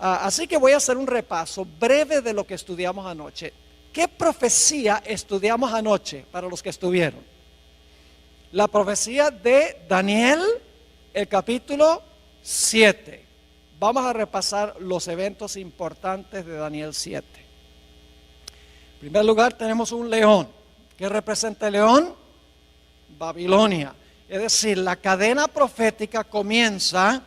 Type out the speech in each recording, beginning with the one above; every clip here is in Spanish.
Así que voy a hacer un repaso breve de lo que estudiamos anoche. ¿Qué profecía estudiamos anoche para los que estuvieron? La profecía de Daniel, el capítulo 7. Vamos a repasar los eventos importantes de Daniel 7. En primer lugar tenemos un león. ¿Qué representa el león? Babilonia. Es decir, la cadena profética comienza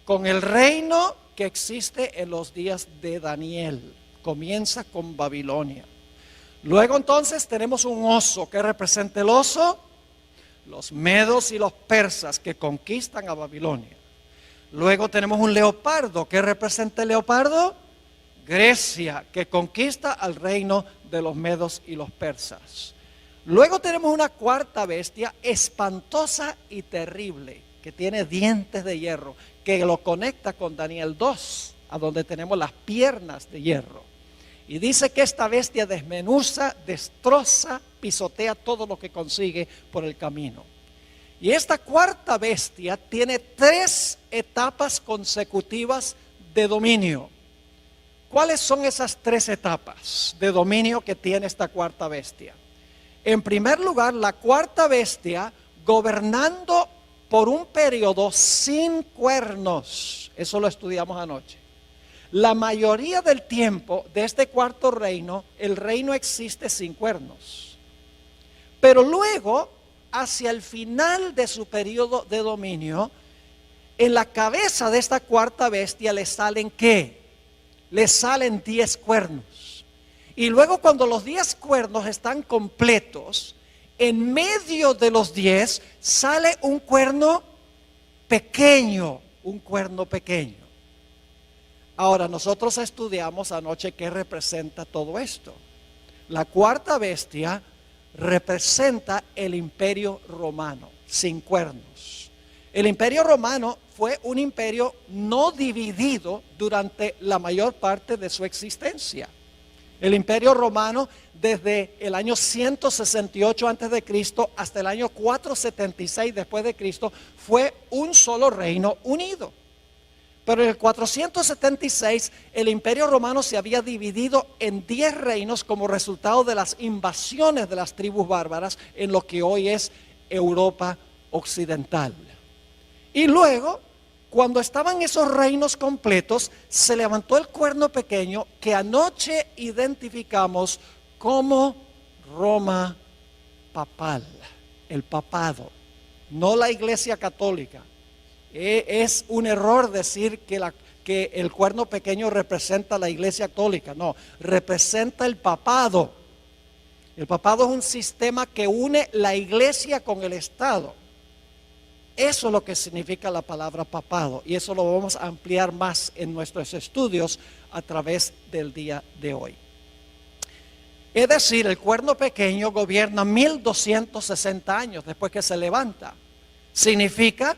con el reino que existe en los días de Daniel. Comienza con Babilonia. Luego entonces tenemos un oso. ¿Qué representa el oso? Los medos y los persas que conquistan a Babilonia. Luego tenemos un leopardo. ¿Qué representa el leopardo? Grecia, que conquista al reino de los medos y los persas. Luego tenemos una cuarta bestia espantosa y terrible, que tiene dientes de hierro, que lo conecta con Daniel 2, a donde tenemos las piernas de hierro. Y dice que esta bestia desmenuza, destroza, pisotea todo lo que consigue por el camino. Y esta cuarta bestia tiene 3 etapas consecutivas de dominio. ¿Cuáles son esas 3 etapas de dominio que tiene esta cuarta bestia? En primer lugar, la cuarta bestia gobernando por un periodo sin cuernos. Eso lo estudiamos anoche. La mayoría del tiempo de este cuarto reino, el reino existe sin cuernos. Pero luego, hacia el final de su periodo de dominio, en la cabeza de esta cuarta bestia le salen ¿qué? Le salen 10 cuernos. Y luego cuando los 10 cuernos están completos, en medio de los 10 sale un cuerno pequeño, un cuerno pequeño. Ahora, nosotros estudiamos anoche qué representa todo esto. La cuarta bestia representa el imperio romano, sin cuernos. El imperio romano fue un imperio no dividido durante la mayor parte de su existencia. El imperio romano desde el año 168 a.C. hasta el año 476 después de Cristo fue un solo reino unido. Pero en el 476 el imperio romano se había dividido en 10 reinos como resultado de las invasiones de las tribus bárbaras en lo que hoy es Europa occidental. Y luego, cuando estaban esos reinos completos, se levantó el cuerno pequeño que anoche identificamos como Roma papal, el papado, no la iglesia católica. Es un error decir que el cuerno pequeño representa la iglesia católica, no, representa el papado. El papado es un sistema que une la iglesia con el Estado. Eso es lo que significa la palabra papado, y eso lo vamos a ampliar más en nuestros estudios a través del día de hoy. Es decir, el cuerno pequeño gobierna 1260 años después que se levanta. Significa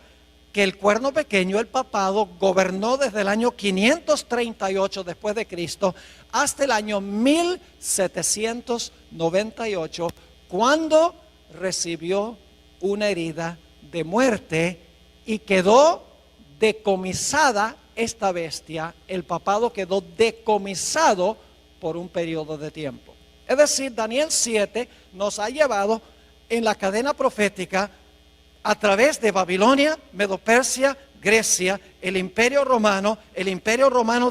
que el cuerno pequeño, el papado, gobernó desde el año 538 después de Cristo hasta el año 1798, cuando recibió una herida de muerte y quedó decomisada esta bestia. El papado quedó decomisado por un periodo de tiempo. Es decir, Daniel 7 nos ha llevado en la cadena profética a través de Babilonia, Medo-Persia, Grecia, el imperio romano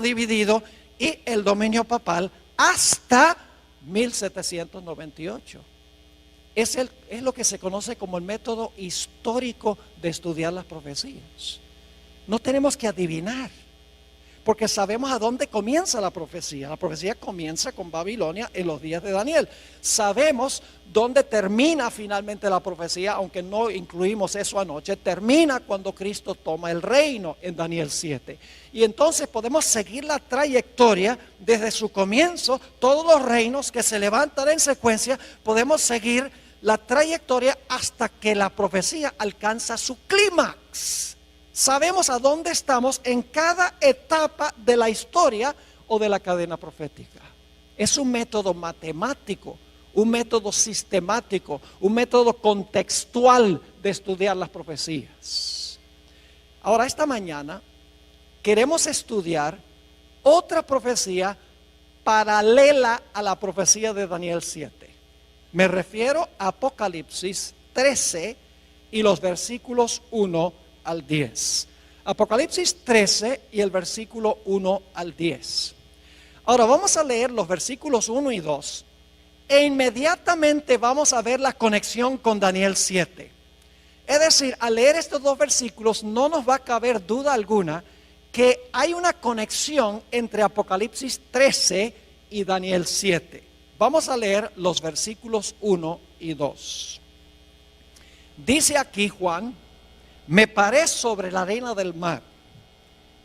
dividido y el dominio papal hasta 1798. Es lo que se conoce como el método histórico de estudiar las profecías. No tenemos que adivinar, porque sabemos a dónde comienza la profecía. La profecía comienza con Babilonia en los días de Daniel. Sabemos dónde termina finalmente la profecía, aunque no incluimos eso anoche. Termina cuando Cristo toma el reino en Daniel 7. Y entonces podemos seguir la trayectoria desde su comienzo. Todos los reinos que se levantan en secuencia, podemos seguir la trayectoria hasta que la profecía alcanza su clímax. Sabemos a dónde estamos en cada etapa de la historia o de la cadena profética. Es un método matemático, un método sistemático, un método contextual de estudiar las profecías. Ahora, esta mañana queremos estudiar otra profecía paralela a la profecía de Daniel 7. Me refiero a Apocalipsis 13 y los versículos 1 al 10. Apocalipsis 13 y el versículo 1 al 10. Ahora vamos a leer los versículos 1 y 2 e inmediatamente vamos a ver la conexión con Daniel 7. Es decir, al leer estos dos versículos no nos va a caber duda alguna que hay una conexión entre Apocalipsis 13 y Daniel 7. Vamos a leer los versículos 1 y 2. Dice aquí Juan: me paré sobre la arena del mar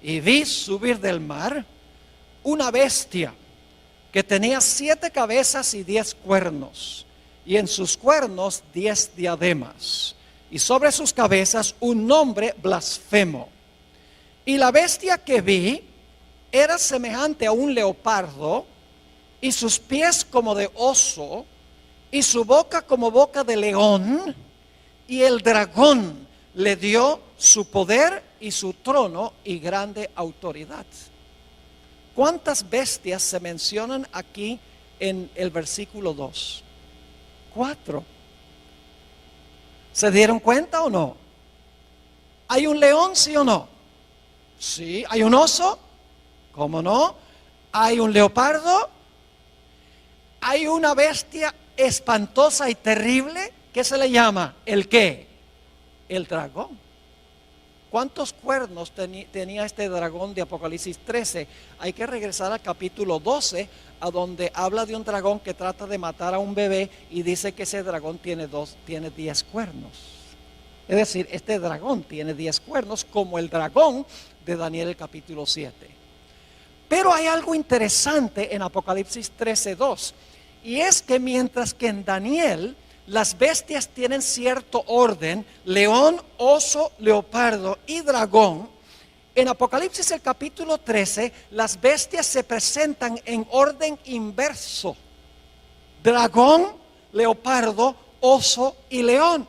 y vi subir del mar una bestia que tenía 7 cabezas y 10 cuernos, y en sus cuernos 10 diademas, y sobre sus cabezas un nombre blasfemo. Y la bestia que vi era semejante a un leopardo, y sus pies como de oso, y su boca como boca de león, y el dragón le dio su poder y su trono y grande autoridad. ¿Cuántas bestias se mencionan aquí en el versículo 2? 4. ¿Se dieron cuenta o no? ¿Hay un león, sí o no? Sí. ¿Hay un oso? ¿Cómo no? ¿Hay un leopardo? ¿Hay una bestia espantosa y terrible? ¿Qué se le llama? ¿El qué? El dragón. ¿Cuántos cuernos tenía este dragón de Apocalipsis 13? Hay que regresar al capítulo 12, a donde habla de un dragón que trata de matar a un bebé y dice que ese dragón tiene 10 cuernos. Es decir, este dragón tiene 10 cuernos como el dragón de Daniel el capítulo 7. Pero hay algo interesante en Apocalipsis 13:2, y es que mientras que en Daniel las bestias tienen cierto orden: león, oso, leopardo y dragón, en Apocalipsis el capítulo 13 las bestias se presentan en orden inverso: dragón, leopardo, oso y león.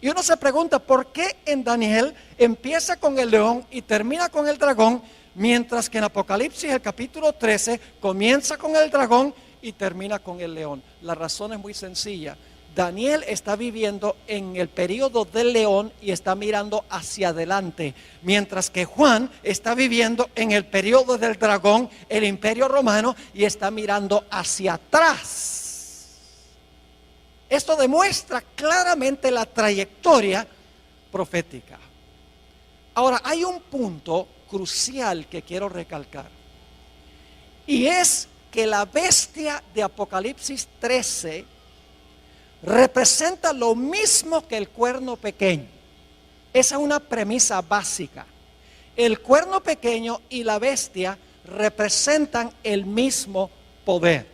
Y uno se pregunta, ¿por qué en Daniel empieza con el león y termina con el dragón, mientras que en Apocalipsis el capítulo 13 comienza con el dragón y termina con el león? La razón es muy sencilla. Daniel está viviendo en el periodo del león y está mirando hacia adelante, mientras que Juan está viviendo en el periodo del dragón, el imperio romano, y está mirando hacia atrás. Esto demuestra claramente la trayectoria profética. Ahora, hay un punto crucial que quiero recalcar, y es que la bestia de Apocalipsis 13 representa lo mismo que el cuerno pequeño. Esa es una premisa básica. El cuerno pequeño y la bestia representan el mismo poder.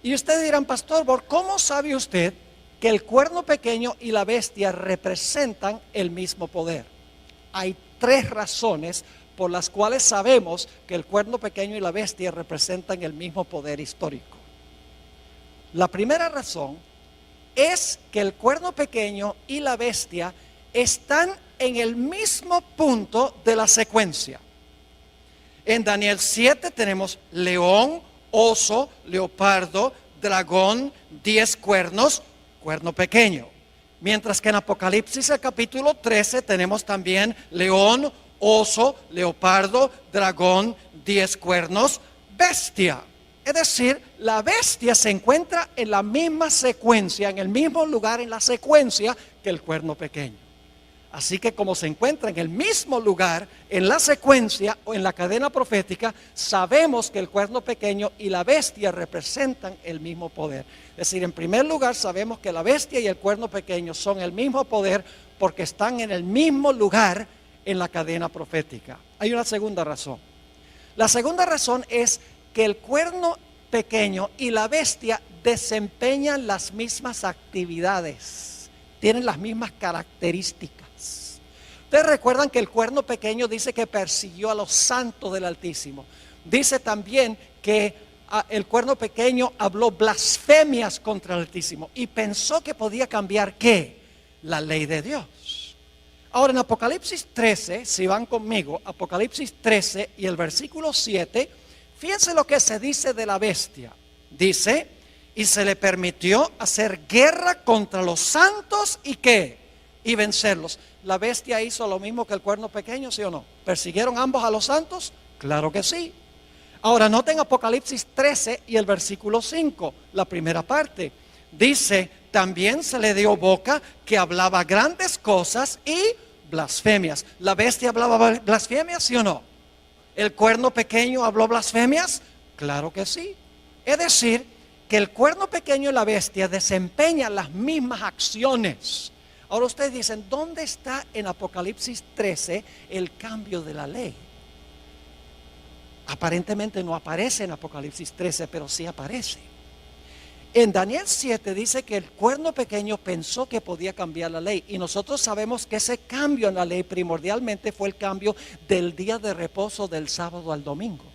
Y ustedes dirán, pastor, ¿cómo sabe usted que el cuerno pequeño y la bestia representan el mismo poder? Hay 3 razones por las cuales sabemos que el cuerno pequeño y la bestia representan el mismo poder histórico. La primera razón es que el cuerno pequeño y la bestia están en el mismo punto de la secuencia. En Daniel 7 tenemos león, oso, leopardo, dragón, 10 cuernos, cuerno pequeño. Mientras que en Apocalipsis el capítulo 13 tenemos también león, oso, leopardo, dragón, 10 cuernos, bestia. Es decir, la bestia se encuentra en la misma secuencia, en el mismo lugar en la secuencia que el cuerno pequeño. Así que como se encuentra en el mismo lugar en la secuencia o en la cadena profética, sabemos que el cuerno pequeño y la bestia representan el mismo poder. Es decir, en primer lugar sabemos que la bestia y el cuerno pequeño son el mismo poder porque están en el mismo lugar en la cadena profética. Hay una segunda razón. La segunda razón es que el cuerno pequeño y la bestia desempeñan las mismas actividades, tienen las mismas características. Ustedes recuerdan que el cuerno pequeño dice que persiguió a los santos del Altísimo. Dice también que el cuerno pequeño habló blasfemias contra el Altísimo y pensó que podía cambiar ¿qué? La ley de Dios. Ahora en Apocalipsis 13, si van conmigo, Apocalipsis 13 y el versículo 7, fíjense lo que se dice de la bestia. Dice, y se le permitió hacer guerra contra los santos y ¿qué? Y vencerlos. ¿La bestia hizo lo mismo que el cuerno pequeño, sí o no? ¿Persiguieron ambos a los santos? Claro que sí. Ahora noten Apocalipsis 13 y el versículo 5, la primera parte. Dice, también se le dio boca que hablaba grandes cosas y blasfemias. ¿La bestia hablaba blasfemias, sí o no? ¿El cuerno pequeño habló blasfemias? Claro que sí. Es decir, que el cuerno pequeño y la bestia desempeñan las mismas acciones. Ahora ustedes dicen, ¿dónde está en Apocalipsis 13 el cambio de la ley? Aparentemente no aparece en Apocalipsis 13, pero sí aparece. En Daniel 7 dice que el cuerno pequeño pensó que podía cambiar la ley. Y nosotros sabemos que ese cambio en la ley primordialmente fue el cambio del día de reposo del sábado al domingo.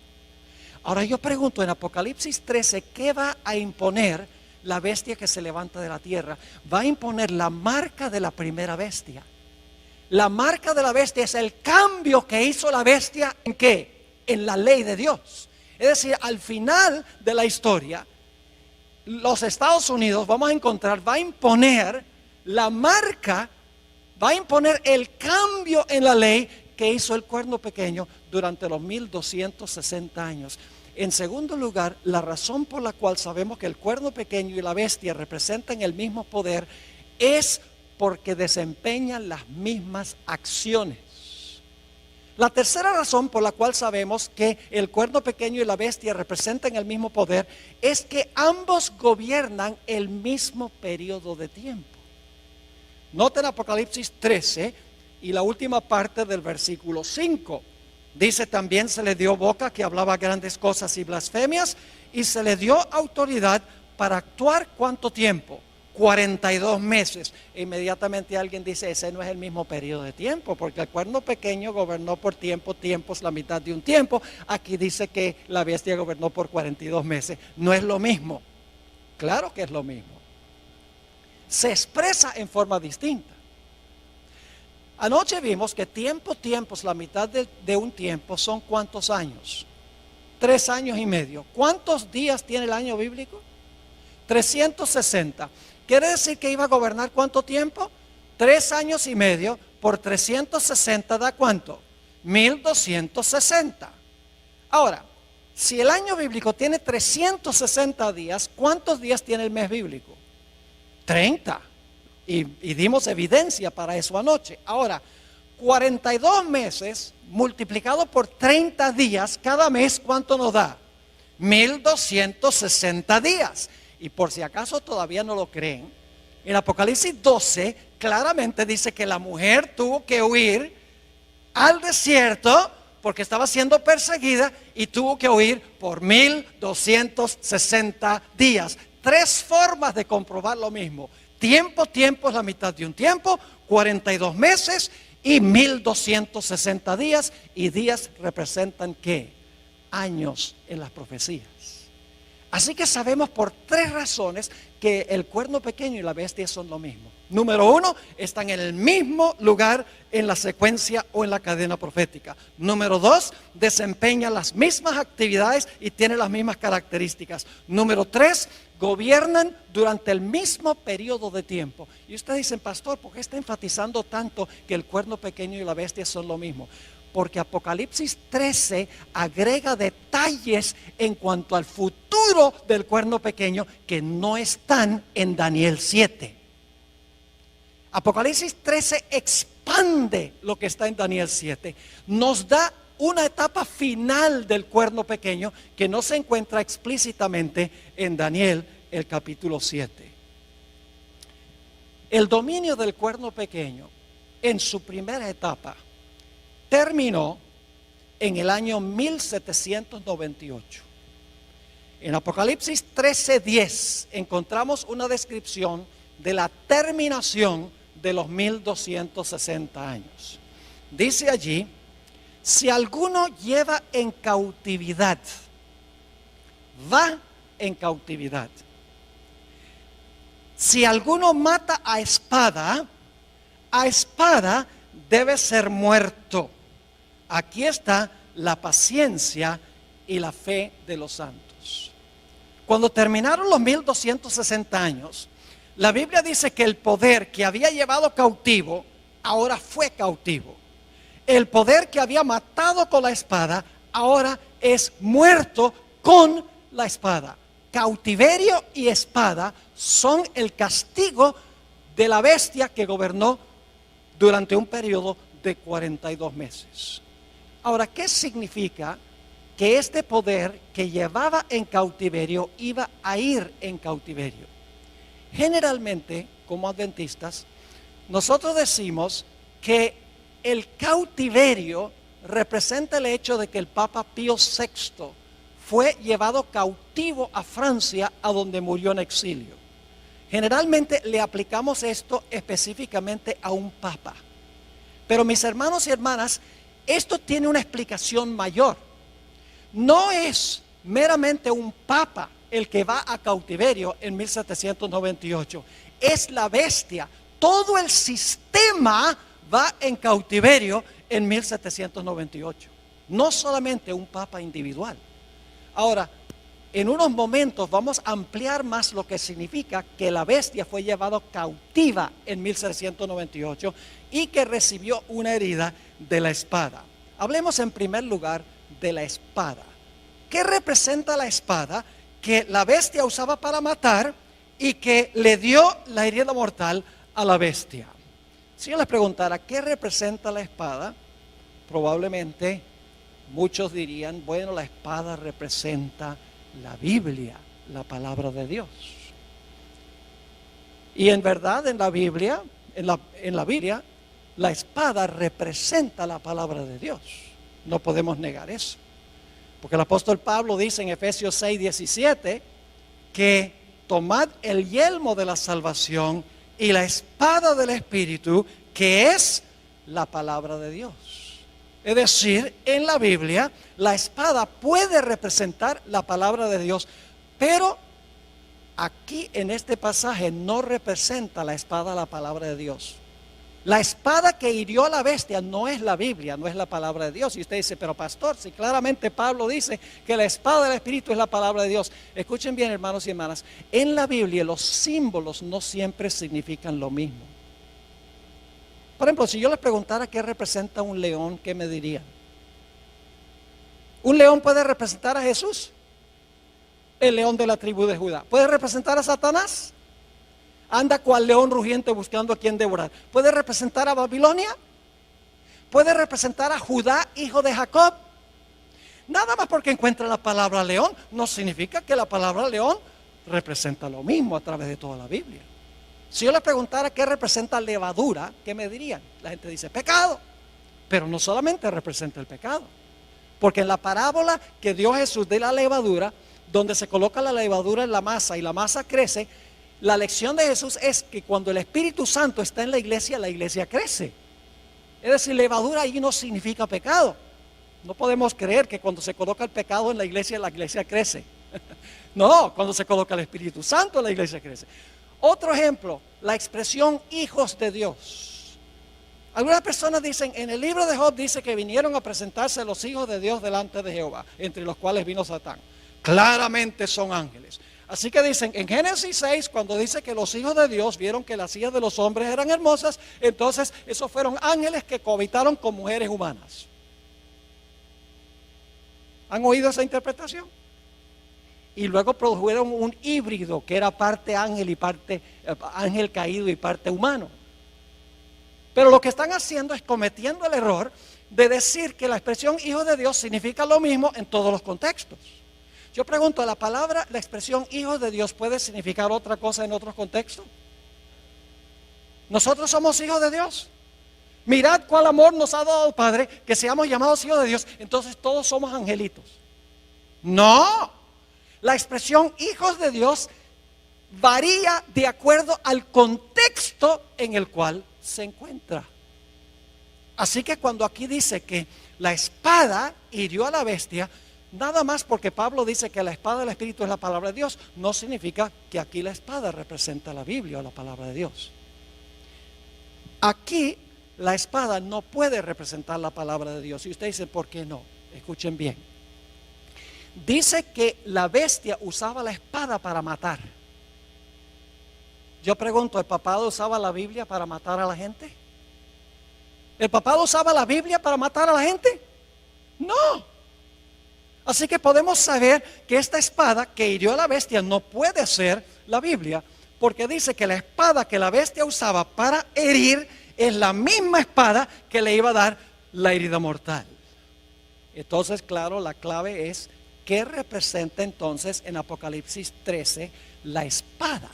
Ahora yo pregunto, en Apocalipsis 13, ¿qué va a imponer la bestia que se levanta de la tierra? Va a imponer la marca de la primera bestia. La marca de la bestia es el cambio que hizo la bestia ¿en qué? En la ley de Dios. Es decir, al final de la historia, los Estados Unidos, vamos a encontrar, va a imponer la marca, va a imponer el cambio en la ley que hizo el cuerno pequeño durante los 1260 años. En segundo lugar, la razón por la cual sabemos que el cuerno pequeño y la bestia representan el mismo poder es porque desempeñan las mismas acciones. La tercera razón por la cual sabemos que el cuerno pequeño y la bestia representan el mismo poder es que ambos gobiernan el mismo periodo de tiempo. Noten Apocalipsis 13 y la última parte del versículo 5. Dice, también se le dio boca que hablaba grandes cosas y blasfemias, y se le dio autoridad para actuar ¿cuánto tiempo? 42 meses. Inmediatamente alguien dice, ese no es el mismo periodo de tiempo, porque el cuerno pequeño gobernó por tiempos, la mitad de un tiempo. Aquí dice que la bestia gobernó por 42 meses. No es lo mismo. Claro que es lo mismo. Se expresa en forma distinta. Anoche vimos que tiempos, la mitad de un tiempo son ¿cuántos años? 3 años y medio. ¿Cuántos días tiene el año bíblico? 360. ¿Quiere decir que iba a gobernar cuánto tiempo? 3 años y medio por 360 da ¿cuánto? 1260. Ahora, si el año bíblico tiene 360 días, ¿cuántos días tiene el mes bíblico? 30. Y dimos evidencia para eso anoche. Ahora, 42 meses multiplicado por 30 días, cada mes, ¿cuánto nos da? 1260 días. Y por si acaso todavía no lo creen, en Apocalipsis 12 claramente dice que la mujer tuvo que huir al desierto porque estaba siendo perseguida y tuvo que huir por 1260 días. 3 formas de comprobar lo mismo. Tiempo es la mitad de un tiempo, 42 meses y 1260 días. Y días representan ¿qué? Años en las profecías. Así que sabemos por 3 razones que el cuerno pequeño y la bestia son lo mismo. Número 1, están en el mismo lugar en la secuencia o en la cadena profética. Número 2, desempeñan las mismas actividades y tienen las mismas características. Número 3, gobiernan durante el mismo periodo de tiempo. Y ustedes dicen, pastor, ¿por qué está enfatizando tanto que el cuerno pequeño y la bestia son lo mismo? Porque Apocalipsis 13 agrega detalles en cuanto al futuro del cuerno pequeño que no están en Daniel 7. Apocalipsis 13 expande lo que está en Daniel 7. Nos da una etapa final del cuerno pequeño que no se encuentra explícitamente en Daniel el capítulo 7. El dominio del cuerno pequeño en su primera etapa terminó en el año 1798. En Apocalipsis 13:10 encontramos una descripción de la terminación de los 1260 años. Dice allí, si alguno lleva en cautividad, va en cautividad. Si alguno mata a espada debe ser muerto. Aquí está la paciencia y la fe de los santos. Cuando terminaron los 1260 años, la Biblia dice que el poder que había llevado cautivo, ahora fue cautivo. El poder que había matado con la espada, ahora es muerto con la espada. Cautiverio y espada son el castigo de la bestia que gobernó durante un periodo de 42 meses. Ahora, ¿qué significa que este poder que llevaba en cautiverio iba a ir en cautiverio? Generalmente, como adventistas, nosotros decimos que el cautiverio representa el hecho de que el Papa Pío VI fue llevado cautivo a Francia, a donde murió en exilio. Generalmente le aplicamos esto específicamente a un papa. Pero mis hermanos y hermanas, esto tiene una explicación mayor. No es meramente un papa el que va a cautiverio en 1798. Es la bestia. Todo el sistema va en cautiverio en 1798. No solamente un papa individual. Ahora, en unos momentos vamos a ampliar más lo que significa que la bestia fue llevada cautiva en 1798 y que recibió una herida de la espada. Hablemos en primer lugar de la espada. ¿Qué representa la espada que la bestia usaba para matar y que le dio la herida mortal a la bestia? Si yo les preguntara qué representa la espada, probablemente muchos dirían, bueno, la espada representa la Biblia, la palabra de Dios. Y en verdad en la Biblia, la espada representa la palabra de Dios. No podemos negar eso. Porque el apóstol Pablo dice en Efesios 6:17 que tomad el yelmo de la salvación y la espada del Espíritu, que es la palabra de Dios. Es decir, en la Biblia la espada puede representar la palabra de Dios, pero aquí en este pasaje no representa la espada la palabra de Dios. La espada que hirió a la bestia no es la Biblia, no es la palabra de Dios. Y usted dice, pero pastor, si claramente Pablo dice que la espada del Espíritu es la palabra de Dios. Escuchen bien, hermanos y hermanas, en la Biblia los símbolos no siempre significan lo mismo. Por ejemplo, si yo les preguntara qué representa un león, ¿qué me dirían? ¿Un león puede representar a Jesús? El león de la tribu de Judá. ¿Puede representar a Satanás? Anda cual león rugiente buscando a quien devorar. ¿Puede representar a Babilonia? ¿Puede representar a Judá, hijo de Jacob? Nada más porque encuentra la palabra león, no significa que la palabra león representa lo mismo a través de toda la Biblia. Si yo les preguntara qué representa levadura, ¿qué me dirían? La gente dice pecado, pero no solamente representa el pecado, porque en la parábola que dio Jesús de la levadura, donde se coloca la levadura en la masa y la masa crece, la lección de Jesús es que cuando el Espíritu Santo está en la iglesia crece. Es decir, levadura allí no significa pecado. No podemos creer que cuando se coloca el pecado en la iglesia crece. No, cuando se coloca el Espíritu Santo, la iglesia crece. Otro ejemplo, la expresión hijos de Dios. Algunas personas dicen, en el libro de Job dice que vinieron a presentarse los hijos de Dios delante de Jehová, entre los cuales vino Satán. Claramente son ángeles. Así que dicen, en Génesis 6, cuando dice que los hijos de Dios vieron que las hijas de los hombres eran hermosas, entonces esos fueron ángeles que cohabitaron con mujeres humanas. ¿Han oído esa interpretación? Y luego produjeron un híbrido que era parte ángel y parte ángel caído y parte humano. Pero lo que están haciendo es cometiendo el error de decir que la expresión hijo de Dios significa lo mismo en todos los contextos. Yo pregunto, la expresión hijo de Dios puede significar otra cosa en otros contextos. Nosotros somos hijos de Dios. Mirad cuál amor nos ha dado el Padre, que seamos llamados hijos de Dios. Entonces todos somos angelitos. No, la expresión hijos de Dios varía de acuerdo al contexto en el cual se encuentra. Así que cuando aquí dice que la espada hirió a la bestia, nada más porque Pablo dice que la espada del Espíritu es la palabra de Dios, no significa que aquí la espada representa la Biblia o la palabra de Dios. Aquí la espada no puede representar la palabra de Dios. Y usted dice, ¿por qué no? Escuchen bien. Dice que la bestia usaba la espada para matar. Yo pregunto, ¿el papado usaba la Biblia para matar a la gente? ¿El papado usaba la Biblia para matar a la gente? No. Así que podemos saber que esta espada que hirió a la bestia no puede ser la Biblia, porque dice que la espada que la bestia usaba para herir es la misma espada que le iba a dar la herida mortal. Entonces, claro, la clave es ¿qué representa entonces en Apocalipsis 13 la espada?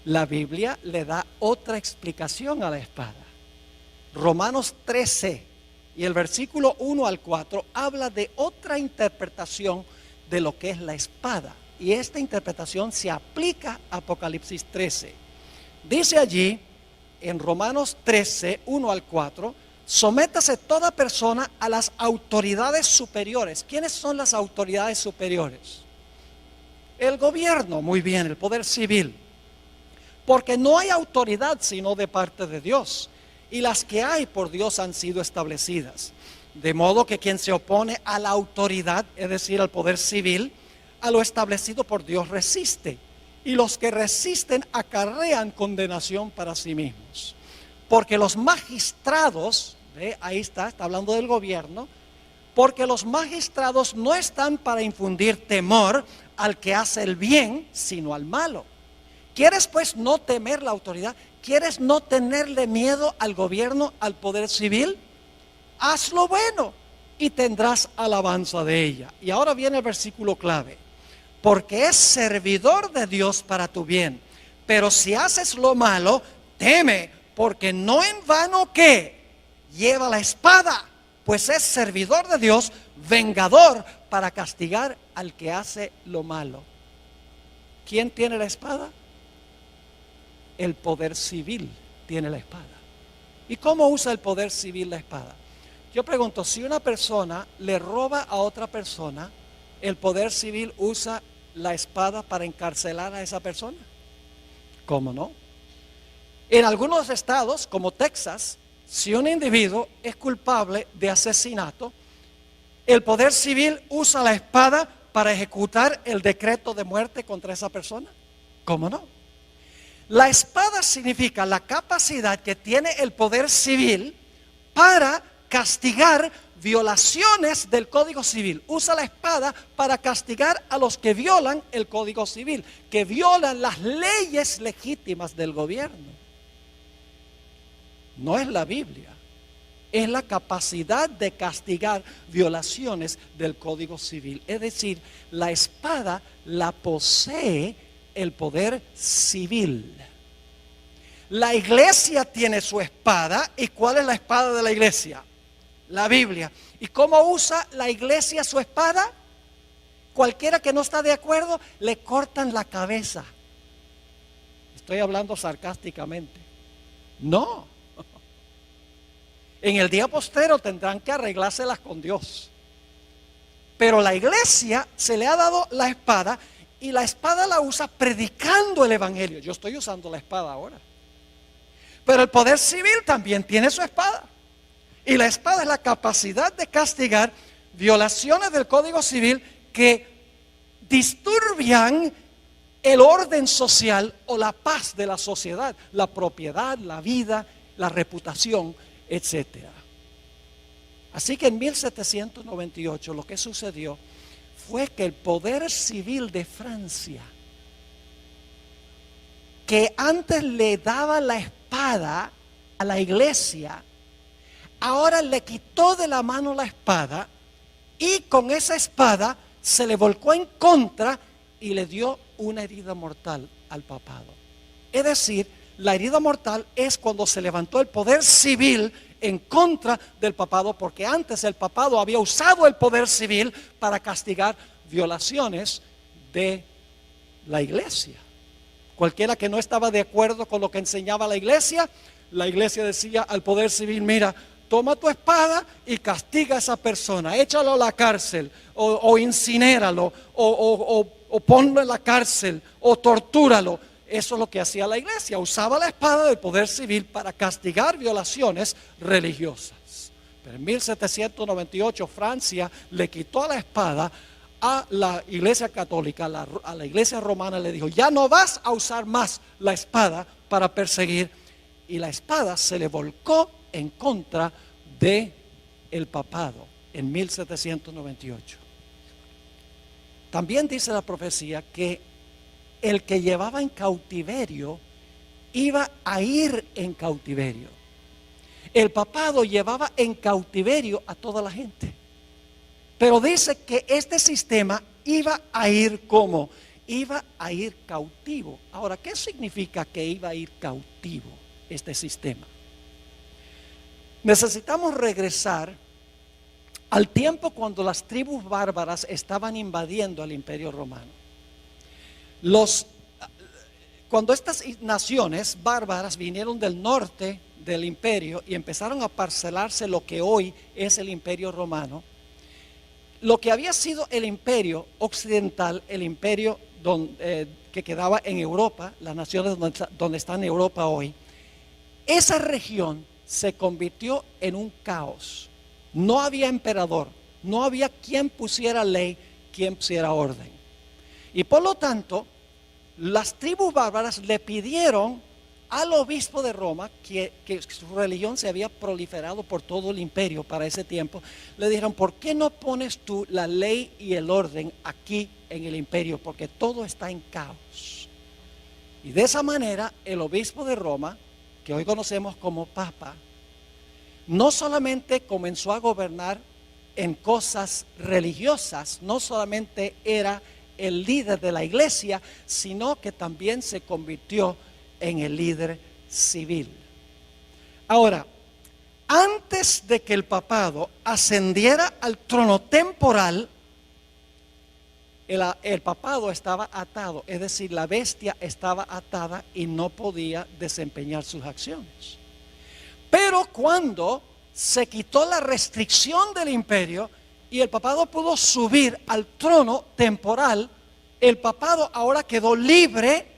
La Biblia le da otra explicación a la espada. Romanos 13 y el versículo 1 al 4 habla de otra interpretación de lo que es la espada. Y esta interpretación se aplica a Apocalipsis 13. Dice allí en Romanos 13, 1 al 4, sométase toda persona a las autoridades superiores. ¿Quiénes son las autoridades superiores? El gobierno, muy bien, el poder civil. Porque no hay autoridad sino de parte de Dios. Y las que hay por Dios han sido establecidas. De modo que quien se opone a la autoridad, es decir, al poder civil, a lo establecido por Dios resiste. Y los que resisten acarrean condenación para sí mismos. Porque los magistrados, ahí está hablando del gobierno, porque los magistrados no están para infundir temor al que hace el bien, sino al malo. ¿Quieres pues no temer la autoridad? ¿Quieres no tenerle miedo al gobierno, al poder civil? Haz lo bueno y tendrás alabanza de ella. Y ahora viene el versículo clave. Porque es servidor de Dios para tu bien. Pero si haces lo malo, teme, porque no en vano que lleva la espada, pues es servidor de Dios, vengador para castigar al que hace lo malo. ¿Quién tiene la espada? El poder civil tiene la espada. ¿Y cómo usa el poder civil la espada? Yo pregunto, si una persona le roba a otra persona, ¿el poder civil usa la espada para encarcelar a esa persona? ¿Cómo no? En algunos estados, como Texas, si un individuo es culpable de asesinato, el poder civil usa la espada para ejecutar el decreto de muerte contra esa persona. ¿Cómo no? La espada significa la capacidad que tiene el poder civil para castigar violaciones del Código Civil. Usa la espada para castigar a los que violan el Código Civil, que violan las leyes legítimas del gobierno. No es la Biblia, es la capacidad de castigar violaciones del Código Civil. Es decir, la espada la posee el poder civil. La iglesia tiene su espada. ¿Y cuál es la espada de la iglesia? La Biblia. ¿Y cómo usa la iglesia su espada? Cualquiera que no está de acuerdo, le cortan la cabeza. Estoy hablando sarcásticamente. No. En el día postero tendrán que arreglárselas con Dios. Pero la iglesia se le ha dado la espada, y la espada la usa predicando el evangelio. Yo estoy usando la espada ahora. Pero el poder civil también tiene su espada. Y la espada es la capacidad de castigar violaciones del Código Civil que disturbian el orden social o la paz de la sociedad, la propiedad, la vida, la reputación, etcétera. Así que en 1798 lo que sucedió fue que el poder civil de Francia, que antes le daba la espada a la iglesia, ahora le quitó de la mano la espada y con esa espada se le volcó en contra y le dio una herida mortal al papado. Es decir, la herida mortal es cuando se levantó el poder civil en contra del papado, porque antes el papado había usado el poder civil para castigar violaciones de la iglesia. Cualquiera que no estaba de acuerdo con lo que enseñaba la iglesia decía al poder civil: mira, toma tu espada y castiga a esa persona, échalo a la cárcel, o incinéralo, o ponlo en la cárcel, o tortúralo. eso es lo que hacía la iglesia, usaba la espada del poder civil para castigar violaciones religiosas. Pero en 1798 Francia le quitó la espada a la iglesia católica, a la iglesia romana, le dijo: ya no vas a usar más la espada para perseguir. Y la espada se le volcó en contra de el papado en 1798. También dice la profecía que el que llevaba en cautiverio iba a ir en cautiverio. El papado llevaba en cautiverio a toda la gente. Pero dice que este sistema iba a ir como, iba a ir cautivo. Ahora, ¿qué significa que iba a ir cautivo este sistema? Necesitamos regresar al tiempo cuando las tribus bárbaras estaban invadiendo al Imperio Romano. Cuando estas naciones bárbaras vinieron del norte del imperio y empezaron a parcelarse lo que hoy es el Imperio Romano, lo que había sido el imperio occidental, el imperio que quedaba en Europa, las naciones donde está en Europa hoy, esa región se convirtió en un caos. No había emperador, no había quien pusiera ley, quien pusiera orden. Y por lo tanto, las tribus bárbaras le pidieron al obispo de Roma, que su religión se había proliferado por todo el imperio para ese tiempo, le dijeron: ¿por qué no pones tú la ley y el orden aquí en el imperio? Porque todo está en caos. Y de esa manera el obispo de Roma, que hoy conocemos como Papa, no solamente comenzó a gobernar en cosas religiosas, no solamente era el líder de la iglesia, sino que también se convirtió en el líder civil. Ahora, antes de que el papado ascendiera al trono temporal, el papado estaba atado, es decir, la bestia estaba atada y no podía desempeñar sus acciones. Pero cuando se quitó la restricción del imperio y el papado pudo subir al trono temporal, el papado ahora quedó libre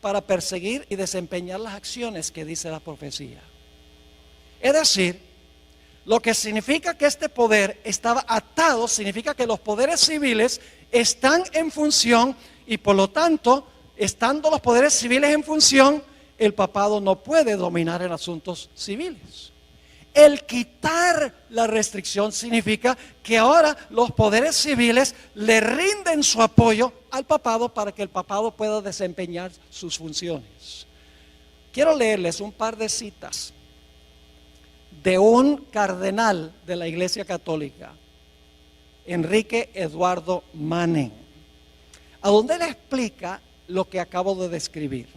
para perseguir y desempeñar las acciones que dice la profecía. Es decir, lo que significa que este poder estaba atado, significa que los poderes civiles están en función y por lo tanto, estando los poderes civiles en función, el papado no puede dominar en asuntos civiles. El quitar la restricción significa que ahora los poderes civiles le rinden su apoyo al papado para que el papado pueda desempeñar sus funciones. Quiero leerles un par de citas de un cardenal de la Iglesia Católica, Enrique Eduardo Manning, a donde él explica lo que acabo de describir.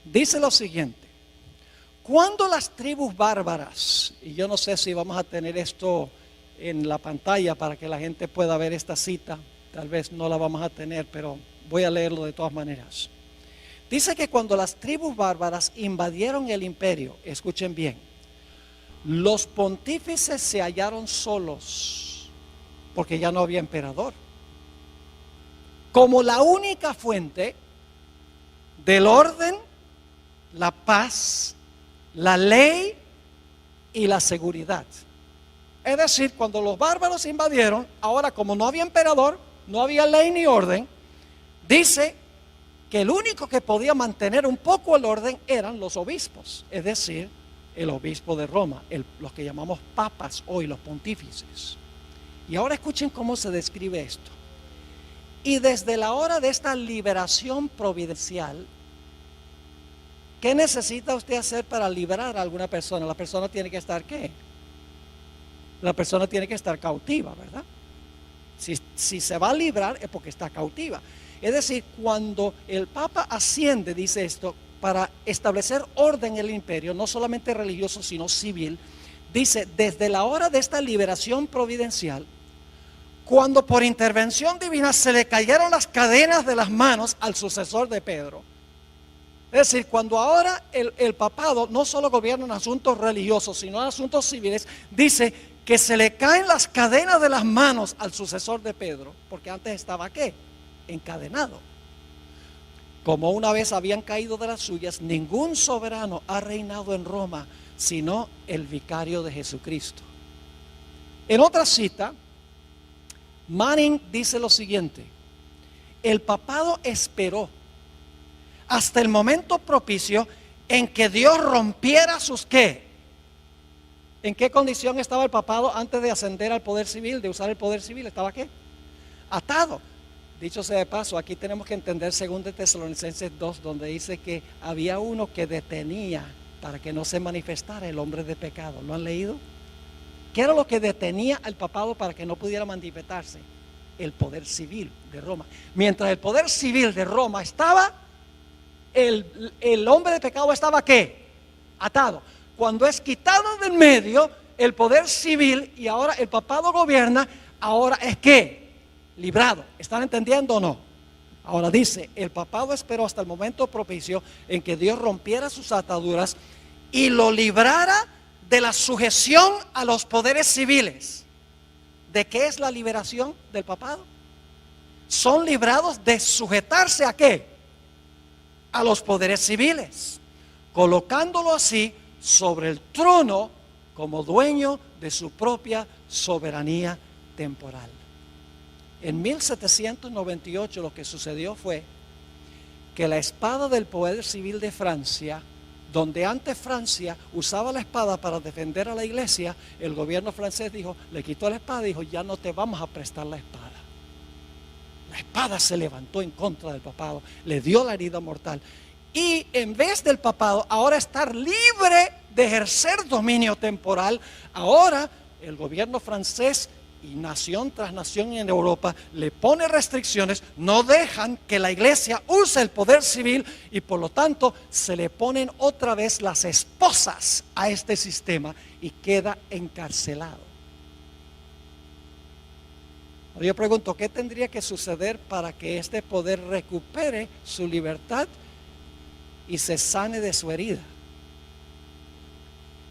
Dice lo siguiente: cuando las tribus bárbaras, y yo no sé si vamos a tener esto en la pantalla para que la gente pueda ver esta cita, tal vez no la vamos a tener, pero voy a leerlo de todas maneras. Dice que cuando las tribus bárbaras invadieron el imperio, escuchen bien, los pontífices se hallaron solos porque ya no había emperador. Como la única fuente del orden, la paz, la ley y la seguridad. Es decir, cuando los bárbaros invadieron, ahora como no había emperador, no había ley ni orden, dice que el único que podía mantener un poco el orden eran los obispos, es decir, el obispo de Roma, los que llamamos papas hoy, los pontífices. Y ahora escuchen cómo se describe esto. Y desde la hora de esta liberación providencial, ¿qué necesita usted hacer para liberar a alguna persona? La persona tiene que estar ¿qué? La persona tiene que estar cautiva, ¿verdad? Si se va a librar es porque está cautiva. Es decir, cuando el Papa asciende, dice esto, para establecer orden en el imperio, no solamente religioso, sino civil, dice, desde la hora de esta liberación providencial, cuando por intervención divina se le cayeron las cadenas de las manos al sucesor de Pedro. Es decir, cuando ahora el papado no solo gobierna en asuntos religiosos, sino en asuntos civiles, dice que se le caen las cadenas de las manos al sucesor de Pedro, porque antes estaba ¿qué? Encadenado. Como una vez habían caído de las suyas, ningún soberano ha reinado en Roma, sino el vicario de Jesucristo. En otra cita, Manning dice lo siguiente: el papado esperó hasta el momento propicio en que Dios rompiera sus ¿qué? ¿En qué condición estaba el papado antes de ascender al poder civil, de usar el poder civil? ¿Estaba qué? Atado. Dicho sea de paso, aquí tenemos que entender 2 Tesalonicenses 2, donde dice que había uno que detenía para que no se manifestara el hombre de pecado. ¿Lo han leído? ¿Qué era lo que detenía al papado para que no pudiera manifestarse? El poder civil de Roma. Mientras el poder civil de Roma estaba, el hombre de pecado estaba ¿qué? Atado. Cuando es quitado del medio el poder civil y ahora el papado gobierna, ahora es ¿qué? Librado. ¿Están entendiendo o no? Ahora dice, el papado esperó hasta el momento propicio en que Dios rompiera sus ataduras y lo librara de la sujeción a los poderes civiles. ¿De qué es la liberación del papado? Son librados de sujetarse ¿a qué? A los poderes civiles, colocándolo así sobre el trono como dueño de su propia soberanía temporal. En 1798 lo que sucedió fue que la espada del poder civil de Francia, donde antes Francia usaba la espada para defender a la iglesia, el gobierno francés dijo, le quitó la espada y dijo, ya no te vamos a prestar la espada. La espada se levantó en contra del papado, le dio la herida mortal. Y en vez del papado ahora estar libre de ejercer dominio temporal, ahora el gobierno francés y nación tras nación en Europa le pone restricciones, no dejan que la iglesia use el poder civil y por lo tanto se le ponen otra vez las esposas a este sistema y queda encarcelado. Yo pregunto, ¿qué tendría que suceder para que este poder recupere su libertad y se sane de su herida?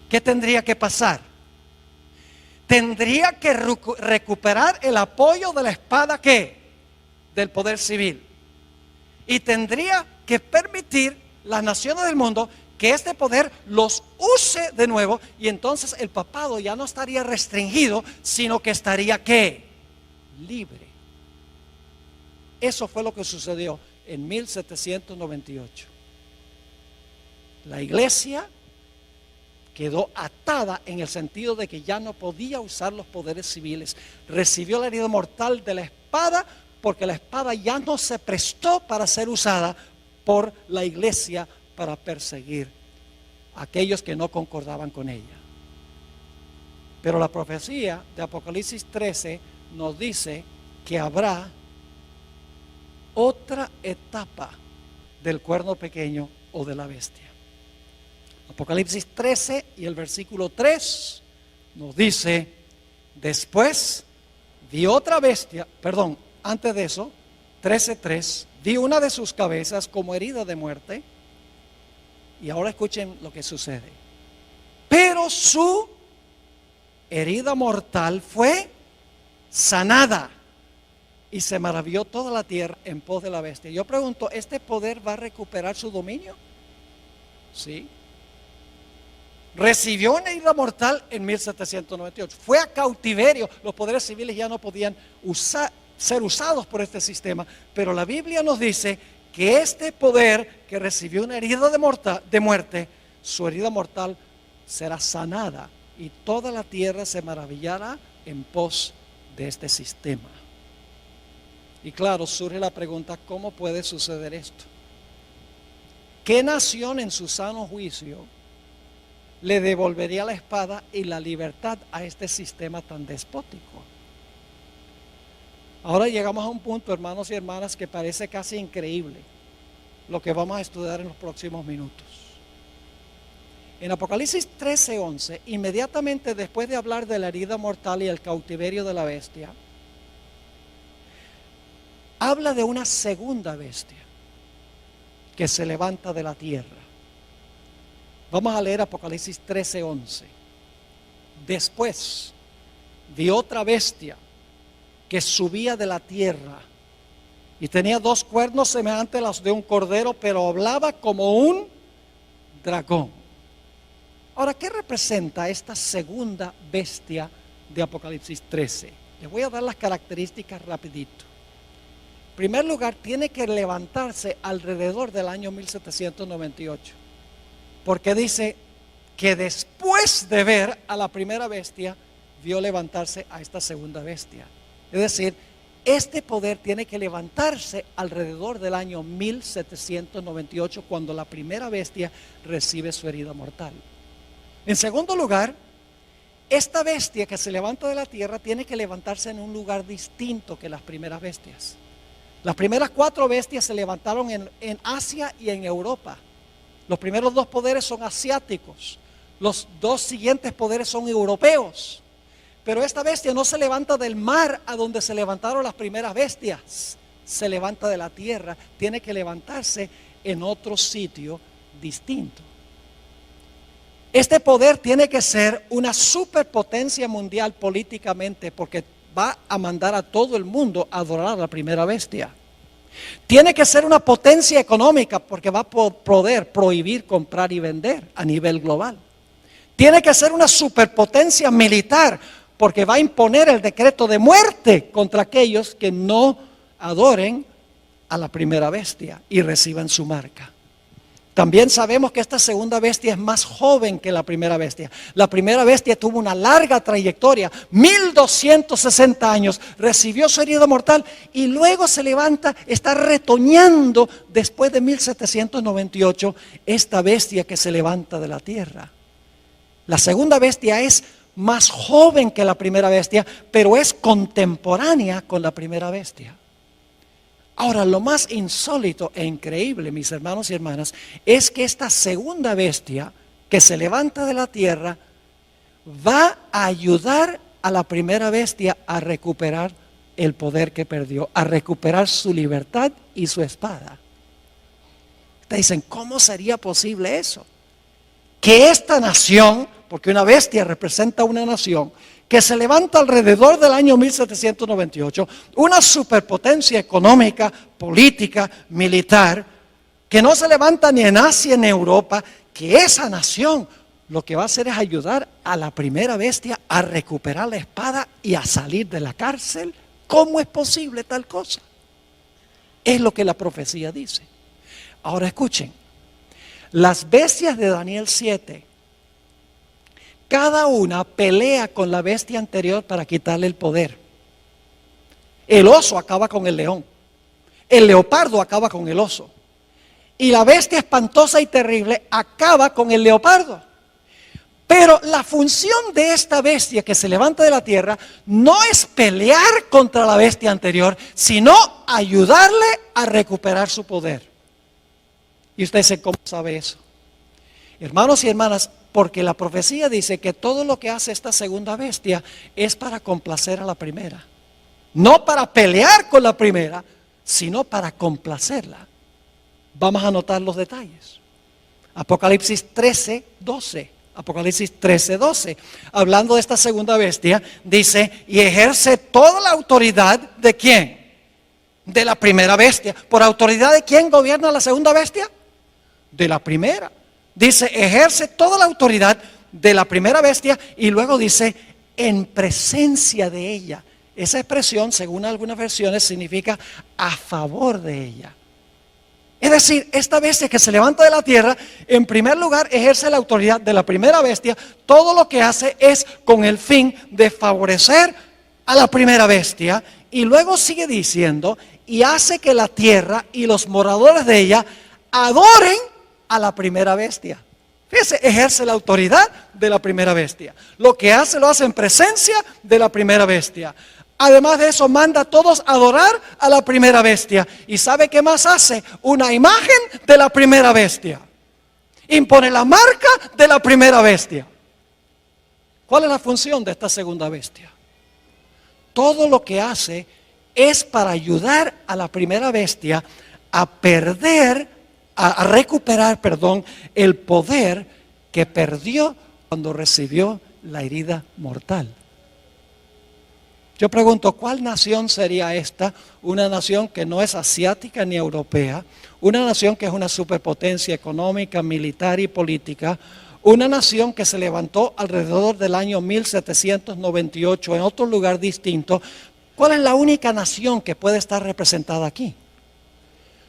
¿Qué tendría que pasar? Tendría que recuperar el apoyo de la espada ¿qué? Del poder civil. Y tendría que permitir las naciones del mundo que este poder los use de nuevo, y entonces el papado ya no estaría restringido, sino que estaría ¿qué? Libre. Eso fue lo que sucedió en 1798. La iglesia quedó atada en el sentido de que ya no podía usar los poderes civiles. Recibió la herida mortal de la espada porque la espada ya no se prestó para ser usada por la iglesia para perseguir a aquellos que no concordaban con ella. Pero la profecía de Apocalipsis 13 nos dice que habrá otra etapa del cuerno pequeño o de la bestia. Apocalipsis 13 y el versículo 3 nos dice, después vi otra bestia, antes de eso, 13:3, vi una de sus cabezas como herida de muerte, y ahora escuchen lo que sucede, pero su herida mortal fue sanada, y se maravilló toda la tierra en pos de la bestia. Yo pregunto, ¿este poder va a recuperar su dominio? Sí. Recibió una herida mortal en 1798. Fue a cautiverio. Los poderes civiles ya no podían ser usados por este sistema. Pero la Biblia nos dice que este poder que recibió una herida de muerte, su herida mortal será sanada. Y toda la tierra se maravillará en pos de este sistema. Y claro, surge la pregunta, ¿cómo puede suceder esto? ¿Qué nación en su sano juicio le devolvería la espada y la libertad a este sistema tan despótico? Ahora llegamos a un punto, hermanos y hermanas, que parece casi increíble lo que vamos a estudiar en los próximos minutos. En Apocalipsis 13:11, inmediatamente después de hablar de la herida mortal y el cautiverio de la bestia, habla de una segunda bestia que se levanta de la tierra. Vamos a leer Apocalipsis 13:11. Después vi otra bestia que subía de la tierra Y tenía 2 cuernos semejantes a los de un cordero, pero hablaba como un dragón. Ahora, ¿qué representa esta segunda bestia de Apocalipsis 13? Les voy a dar las características rapidito. En primer lugar, tiene que levantarse alrededor del año 1798. Porque dice que después de ver a la primera bestia, vio levantarse a esta segunda bestia. Es decir, este poder tiene que levantarse alrededor del año 1798, cuando la primera bestia recibe su herida mortal. En segundo lugar, esta bestia que se levanta de la tierra tiene que levantarse en un lugar distinto que las primeras bestias. Las primeras 4 bestias se levantaron en Asia y en Europa. Los primeros 2 poderes son asiáticos. Los 2 siguientes poderes son europeos. Pero esta bestia no se levanta del mar a donde se levantaron las primeras bestias. Se levanta de la tierra. Tiene que levantarse en otro sitio distinto. Este poder tiene que ser una superpotencia mundial políticamente, porque va a mandar a todo el mundo a adorar a la primera bestia. Tiene que ser una potencia económica, porque va a poder prohibir comprar y vender a nivel global. Tiene que ser una superpotencia militar, porque va a imponer el decreto de muerte contra aquellos que no adoren a la primera bestia y reciban su marca. También sabemos que esta segunda bestia es más joven que la primera bestia. La primera bestia tuvo una larga trayectoria, 1260 años, recibió su herida mortal y luego se levanta, está retoñando después de 1798, esta bestia que se levanta de la tierra. La segunda bestia es más joven que la primera bestia, pero es contemporánea con la primera bestia. Ahora, lo más insólito e increíble, mis hermanos y hermanas, es que esta segunda bestia que se levanta de la tierra va a ayudar a la primera bestia a recuperar el poder que perdió, a recuperar su libertad y su espada. Ustedes dicen, ¿cómo sería posible eso? Que esta nación, porque una bestia representa una nación, que se levanta alrededor del año 1798, una superpotencia económica, política, militar, que no se levanta ni en Asia ni en Europa, que esa nación lo que va a hacer es ayudar a la primera bestia a recuperar la espada y a salir de la cárcel. ¿Cómo es posible tal cosa? Es lo que la profecía dice. Ahora escuchen, las bestias de Daniel 7, cada una pelea con la bestia anterior para quitarle el poder. El oso acaba con el león. El leopardo acaba con el oso. Y la bestia espantosa y terrible acaba con el leopardo. Pero la función de esta bestia que se levanta de la tierra no es pelear contra la bestia anterior, sino ayudarle a recuperar su poder. Y usted dice, ¿cómo sabe eso? Hermanos y hermanas, porque la profecía dice que todo lo que hace esta segunda bestia es para complacer a la primera. No para pelear con la primera, sino para complacerla. Vamos a notar los detalles. Apocalipsis 13, 12. Apocalipsis 13, 12. Hablando de esta segunda bestia, dice, y ejerce toda la autoridad ¿de quién? De la primera bestia. ¿Por autoridad de quién gobierna la segunda bestia? De la primera. Dice, ejerce toda la autoridad de la primera bestia y luego dice, en presencia de ella. Esa expresión, según algunas versiones, significa a favor de ella. Es decir, esta bestia que se levanta de la tierra, en primer lugar, ejerce la autoridad de la primera bestia. Todo lo que hace es con el fin de favorecer a la primera bestia. Y luego sigue diciendo, y hace que la tierra y los moradores de ella adoren a la primera bestia. Fíjese, ejerce la autoridad de la primera bestia. Lo que hace, lo hace en presencia de la primera bestia. Además de eso, manda a todos a adorar a la primera bestia. ¿Y sabe qué más hace? Una imagen de la primera bestia. Impone la marca de la primera bestia. ¿Cuál es la función de esta segunda bestia? Todo lo que hace es para ayudar a la primera bestia a recuperar el poder que perdió cuando recibió la herida mortal. Yo pregunto, ¿cuál nación sería esta? Una nación que no es asiática ni europea, una nación que es una superpotencia económica, militar y política, una nación que se levantó alrededor del año 1798 en otro lugar distinto. ¿Cuál es la única nación que puede estar representada aquí?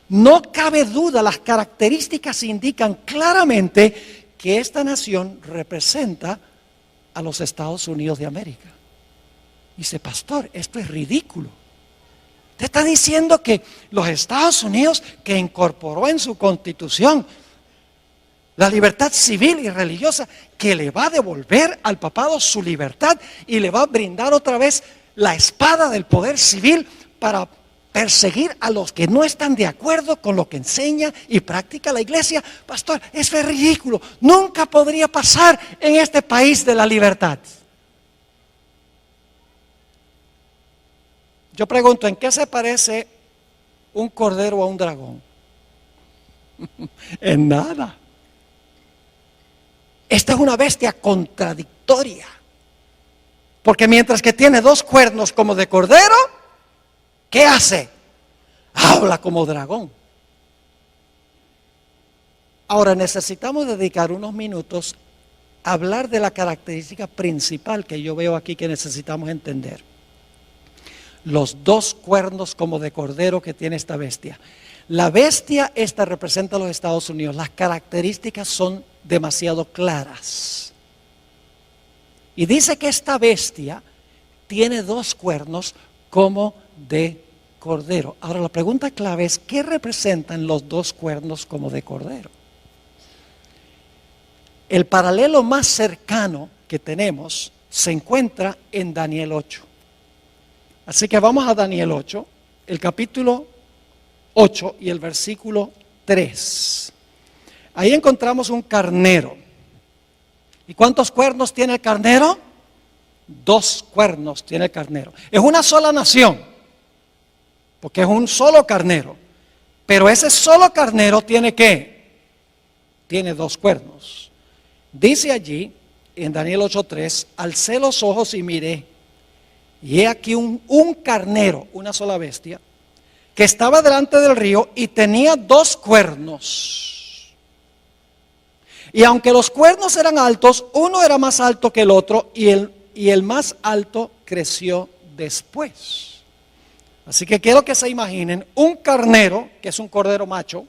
No cabe duda, las características indican claramente que esta nación representa a los Estados Unidos de América. Dice, pastor, esto es ridículo. Usted está diciendo que los Estados Unidos, que incorporó en su constitución la libertad civil y religiosa, que le va a devolver al papado su libertad y le va a brindar otra vez la espada del poder civil para perseguir a los que no están de acuerdo con lo que enseña y practica la iglesia. Pastor, eso es ridículo. Nunca podría pasar en este país de la libertad. Yo pregunto, ¿en qué se parece un cordero a un dragón? En nada. Esta es una bestia contradictoria. Porque mientras que tiene dos cuernos como de cordero, ¿qué hace? Habla como dragón. Ahora necesitamos dedicar unos minutos a hablar de la característica principal que yo veo aquí que necesitamos entender. Los dos cuernos como de cordero que tiene esta bestia. La bestia esta representa a los Estados Unidos. Las características son demasiado claras. Y dice que esta bestia tiene dos cuernos como de cordero. Ahora la pregunta clave es, ¿qué representan los dos cuernos como de cordero? El paralelo más cercano que tenemos se encuentra en Daniel 8. Así que vamos a Daniel 8, el capítulo 8 y el versículo 3. Ahí encontramos un carnero. ¿Y cuántos cuernos tiene el carnero? Dos cuernos tiene el carnero. Es una sola nación, porque es un solo carnero. Pero ese solo carnero tiene ¿qué? Tiene dos cuernos. Dice allí, en Daniel 8:3, alcé los ojos y miré. Y he aquí un carnero, una sola bestia, que estaba delante del río y tenía dos cuernos. Y aunque los cuernos eran altos, uno era más alto que el otro y el más alto creció después. Así que quiero que se imaginen un carnero, que es un cordero macho.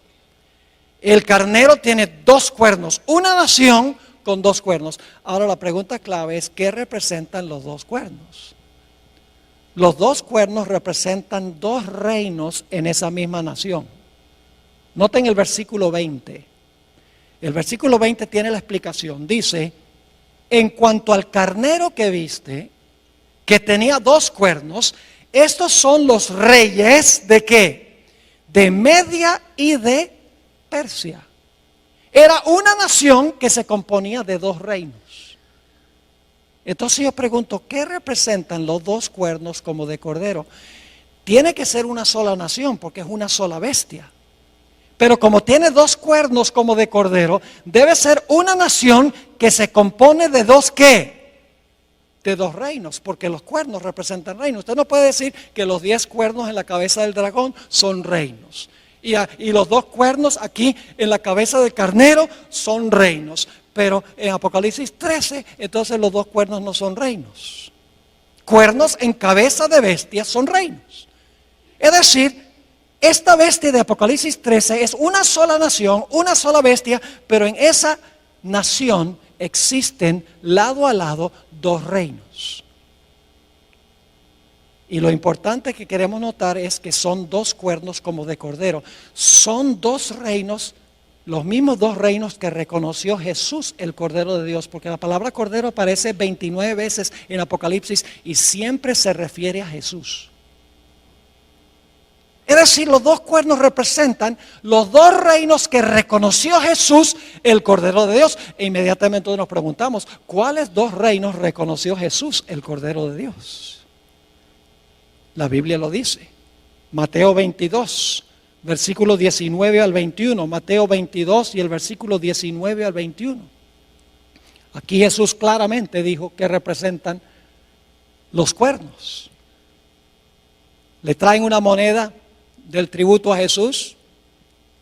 El carnero tiene dos cuernos, una nación con dos cuernos. Ahora la pregunta clave es, ¿qué representan los dos cuernos? Los dos cuernos representan dos reinos en esa misma nación. Noten el versículo 20. El versículo 20 tiene la explicación. Dice, en cuanto al carnero que viste, que tenía dos cuernos, estos son los reyes ¿de qué? De Media y de Persia. Era una nación que se componía de dos reinos. Entonces yo pregunto, ¿qué representan los dos cuernos como de cordero? Tiene que ser una sola nación porque es una sola bestia. Pero como tiene dos cuernos como de cordero, debe ser una nación que se compone de dos ¿qué? De dos reinos, porque los cuernos representan reinos. Usted no puede decir que los 10 cuernos en la cabeza del dragón son reinos. Y los dos cuernos aquí en la cabeza del carnero son reinos. Pero en Apocalipsis 13, entonces los dos cuernos no son reinos. Cuernos en cabeza de bestia son reinos. Es decir, esta bestia de Apocalipsis 13 es una sola nación, una sola bestia, pero en esa nación existen lado a lado dos reinos. Y lo importante que queremos notar es que son dos cuernos como de cordero. Son dos reinos, los mismos dos reinos que reconoció Jesús, el Cordero de Dios, porque la palabra cordero aparece 29 veces en Apocalipsis y siempre se refiere a Jesús. Es decir, los dos cuernos representan los dos reinos que reconoció Jesús, el Cordero de Dios. E inmediatamente nos preguntamos, ¿cuáles dos reinos reconoció Jesús, el Cordero de Dios? La Biblia lo dice. Mateo 22, versículo 19 al 21. Mateo 22 y el versículo 19 al 21. Aquí Jesús claramente dijo que representan los cuernos. le traen una moneda del tributo a Jesús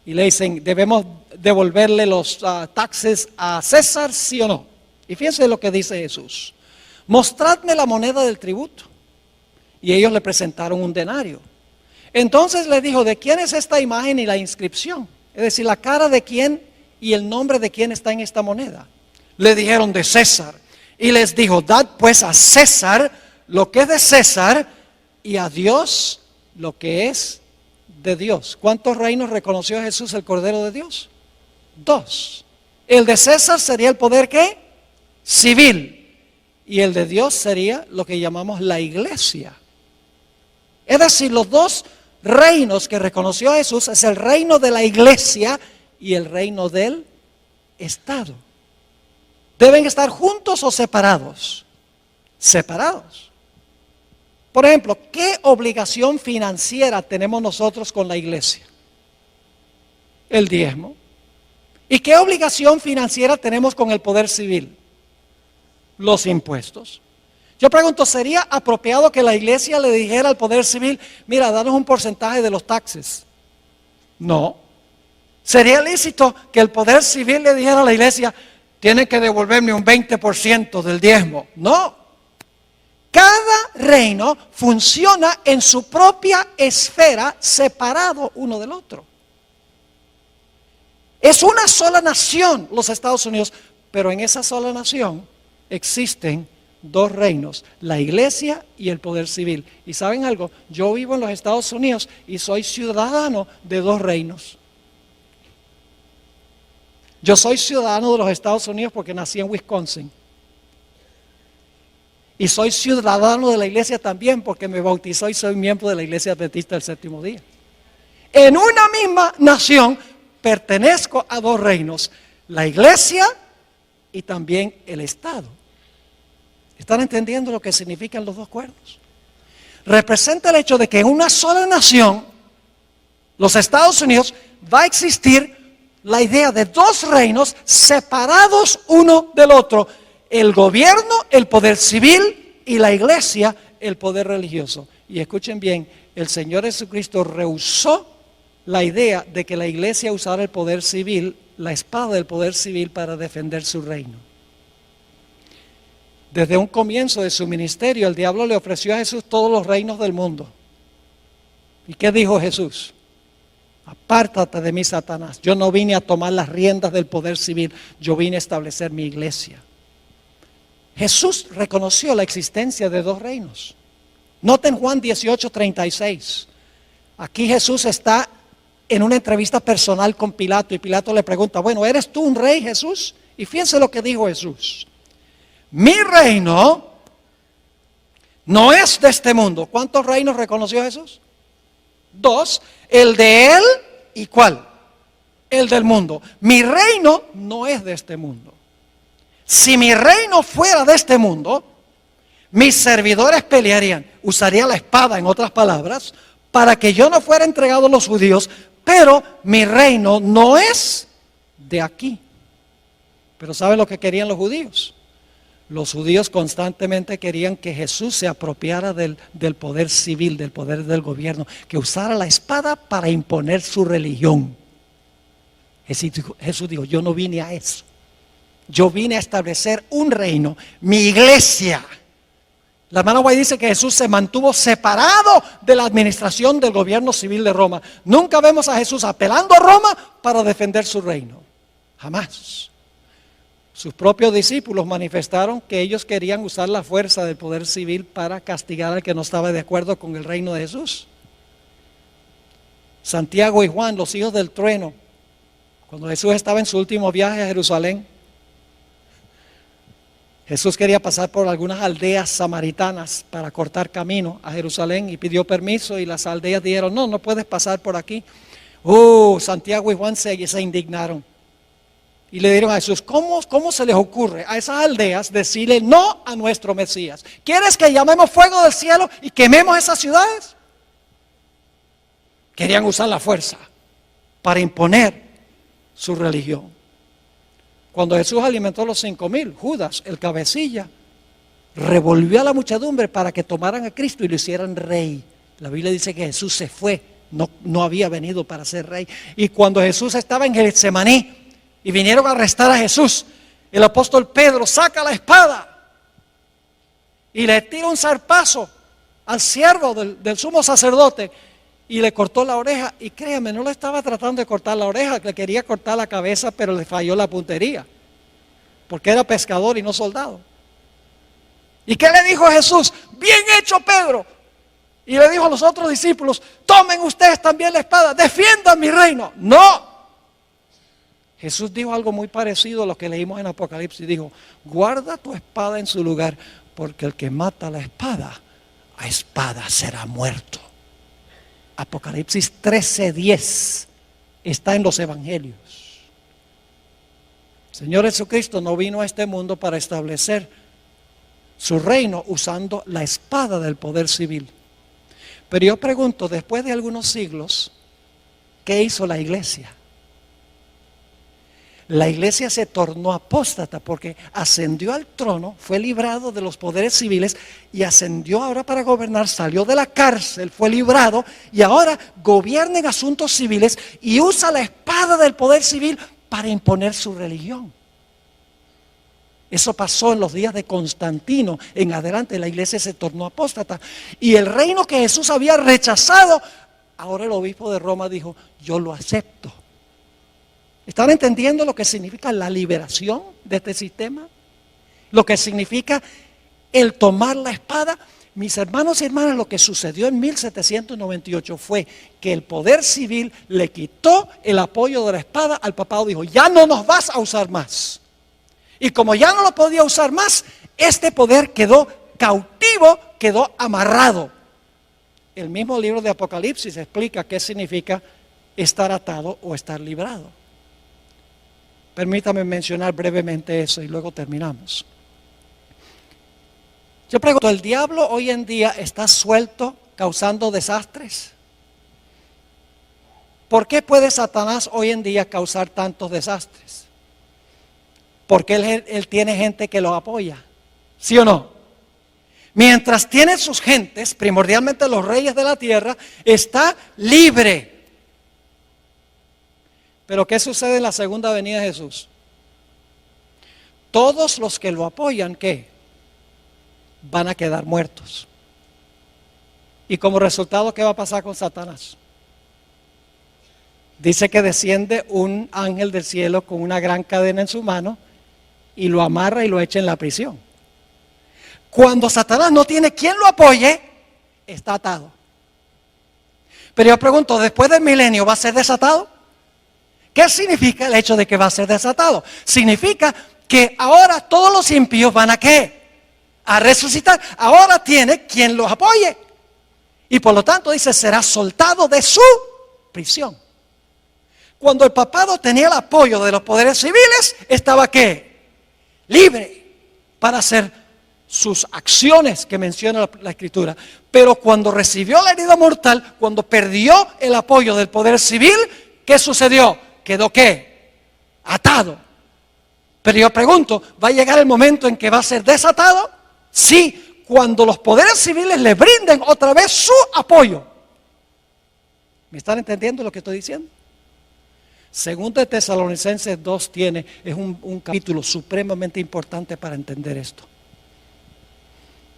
y le dicen, ¿debemos devolverle los taxes a César, sí o no? Y fíjense lo que dice Jesús: mostradme la moneda del tributo. Y ellos le presentaron un denario. Entonces le dijo, ¿de quién es esta imagen y la inscripción? Es decir, la cara de quién y el nombre de quién está en esta moneda. Le dijeron, de César. Y les dijo, dad pues a César lo que es de César y a Dios lo que es de Dios. ¿Cuántos reinos reconoció Jesús, el Cordero de Dios? 2. El de César sería el poder, ¿qué? Civil. Y el de Dios sería lo que llamamos la iglesia. Es decir, los 2 reinos que reconoció Jesús es el reino de la iglesia y el reino del Estado. ¿Deben estar juntos o separados? Separados. Por ejemplo, ¿qué obligación financiera tenemos nosotros con la iglesia? El diezmo. ¿Y qué obligación financiera tenemos con el poder civil? Los impuestos. Yo pregunto, ¿sería apropiado que la iglesia le dijera al poder civil, mira, danos un porcentaje de los taxes? No. ¿Sería lícito que el poder civil le dijera a la iglesia, tienen que devolverme un 20% del diezmo? No. Cada reino funciona en su propia esfera, separado uno del otro. Es una sola nación, los Estados Unidos, pero en esa sola nación existen 2 reinos, la iglesia y el poder civil. ¿Y saben algo? Yo vivo en los Estados Unidos y soy ciudadano de 2 reinos. Yo soy ciudadano de los Estados Unidos porque nací en Wisconsin. Y soy ciudadano de la iglesia también porque me bautizó y soy miembro de la Iglesia Adventista del Séptimo Día. En una misma nación pertenezco a 2 reinos, la iglesia y también el Estado. ¿Están entendiendo lo que significan los 2 cuernos? Representa el hecho de que en una sola nación, los Estados Unidos, va a existir la idea de 2 reinos separados uno del otro. El gobierno, el poder civil, y la iglesia, el poder religioso. Y escuchen bien, el Señor Jesucristo rehusó la idea de que la iglesia usara el poder civil, la espada del poder civil, para defender su reino. Desde un comienzo de su ministerio, el diablo le ofreció a Jesús todos los reinos del mundo. ¿Y qué dijo Jesús? Apártate de mí, Satanás. Yo no vine a tomar las riendas del poder civil, yo vine a establecer mi iglesia. Jesús reconoció la existencia de 2 reinos. Noten Juan 18:36. Aquí Jesús está en una entrevista personal con Pilato y Pilato le pregunta, bueno, ¿eres tú un rey, Jesús? Y fíjense lo que dijo Jesús. Mi reino no es de este mundo. ¿Cuántos reinos reconoció Jesús? 2. El de él y ¿cuál? El del mundo. Mi reino no es de este mundo. Si mi reino fuera de este mundo, mis servidores pelearían, usaría la espada, en otras palabras, para que yo no fuera entregado a los judíos, pero mi reino no es de aquí. Pero ¿saben lo que querían los judíos? Los judíos constantemente querían que Jesús se apropiara del poder civil, del poder del gobierno, que usara la espada para imponer su religión. Jesús dijo, yo no vine a eso. Yo vine a establecer un reino, mi iglesia. La hermana White dice que Jesús se mantuvo separado de la administración del gobierno civil de Roma. Nunca vemos a Jesús apelando a Roma para defender su reino. Jamás. Sus propios discípulos manifestaron que ellos querían usar la fuerza del poder civil para castigar al que no estaba de acuerdo con el reino de Jesús. Santiago y Juan, los hijos del trueno, cuando Jesús estaba en su último viaje a Jerusalén, Jesús quería pasar por algunas aldeas samaritanas para cortar camino a Jerusalén y pidió permiso y las aldeas dijeron, no puedes pasar por aquí. Santiago y Juan se indignaron. Y le dijeron a Jesús, ¿cómo se les ocurre a esas aldeas decirle no a nuestro Mesías? ¿Quieres que llamemos fuego del cielo y quememos esas ciudades? Querían usar la fuerza para imponer su religión. Cuando Jesús alimentó a los 5,000, Judas, el cabecilla, revolvió a la muchedumbre para que tomaran a Cristo y lo hicieran rey. La Biblia dice que Jesús se fue, no había venido para ser rey. Y cuando Jesús estaba en Getsemaní y vinieron a arrestar a Jesús, el apóstol Pedro saca la espada y le tira un zarpazo al siervo del sumo sacerdote y le cortó la oreja. Y créame, no le estaba tratando de cortar la oreja, le quería cortar la cabeza, pero le falló la puntería, porque era pescador y no soldado. ¿Y qué le dijo Jesús? Bien hecho, Pedro. Y le dijo a los otros discípulos, tomen ustedes también la espada, defiendan mi reino. No. Jesús dijo algo muy parecido a lo que leímos en Apocalipsis. Dijo, guarda tu espada en su lugar, porque el que mata la espada, a espada será muerto. Apocalipsis 13:10 está en los evangelios. El Señor Jesucristo no vino a este mundo para establecer su reino usando la espada del poder civil. Pero yo pregunto, después de algunos siglos, ¿qué hizo la iglesia? La iglesia se tornó apóstata porque ascendió al trono, fue librado de los poderes civiles y ascendió ahora para gobernar, salió de la cárcel, fue librado y ahora gobierna en asuntos civiles y usa la espada del poder civil para imponer su religión. Eso pasó en los días de Constantino. En adelante la iglesia se tornó apóstata. Y el reino que Jesús había rechazado, ahora el obispo de Roma dijo, yo lo acepto. ¿Están entendiendo lo que significa la liberación de este sistema? Lo que significa el tomar la espada. Mis hermanos y hermanas, lo que sucedió en 1798 fue que el poder civil le quitó el apoyo de la espada al papado. Dijo, ya no nos vas a usar más. Y como ya no lo podía usar más, este poder quedó cautivo, quedó amarrado. El mismo libro de Apocalipsis explica qué significa estar atado o estar librado. Permítame mencionar brevemente eso y luego terminamos. Yo pregunto, ¿el diablo hoy en día está suelto causando desastres? ¿Por qué puede Satanás hoy en día causar tantos desastres? Porque él tiene gente que lo apoya, ¿sí o no? Mientras tiene sus gentes, primordialmente los reyes de la tierra, está libre. Pero ¿qué sucede en la segunda venida de Jesús? Todos los que lo apoyan, ¿qué? Van a quedar muertos. Y como resultado, ¿qué va a pasar con Satanás? Dice que desciende un ángel del cielo con una gran cadena en su mano y lo amarra y lo echa en la prisión. Cuando Satanás no tiene quien lo apoye, está atado. Pero yo pregunto, ¿después del milenio va a ser desatado? ¿Qué significa el hecho de que va a ser desatado? Significa que ahora todos los impíos van a ¿qué? A resucitar. Ahora tiene quien los apoye. Y por lo tanto dice, será soltado de su prisión. Cuando el papado tenía el apoyo de los poderes civiles, estaba ¿qué? Libre para hacer sus acciones que menciona la Escritura. Pero cuando recibió la herida mortal, cuando perdió el apoyo del poder civil, ¿qué sucedió? Quedó ¿qué? Atado. Pero yo pregunto, ¿va a llegar el momento en que va a ser desatado? Sí, cuando los poderes civiles le brinden otra vez su apoyo. ¿Me están entendiendo lo que estoy diciendo? Segundo de Tesalonicenses 2 es un capítulo supremamente importante para entender esto.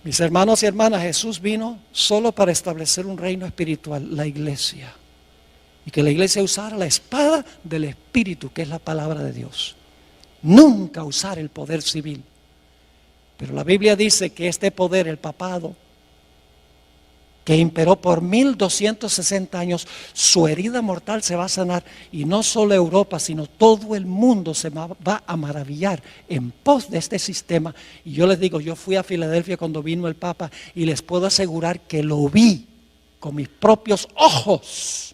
Mis hermanos y hermanas, Jesús vino solo para establecer un reino espiritual, la iglesia. Y que la iglesia usara la espada del Espíritu, que es la palabra de Dios. Nunca usar el poder civil. Pero la Biblia dice que este poder, el papado, que imperó por 1260 años, su herida mortal se va a sanar. Y no solo Europa, sino todo el mundo se va a maravillar en pos de este sistema. Y yo les digo, yo fui a Filadelfia cuando vino el Papa y les puedo asegurar que lo vi con mis propios ojos.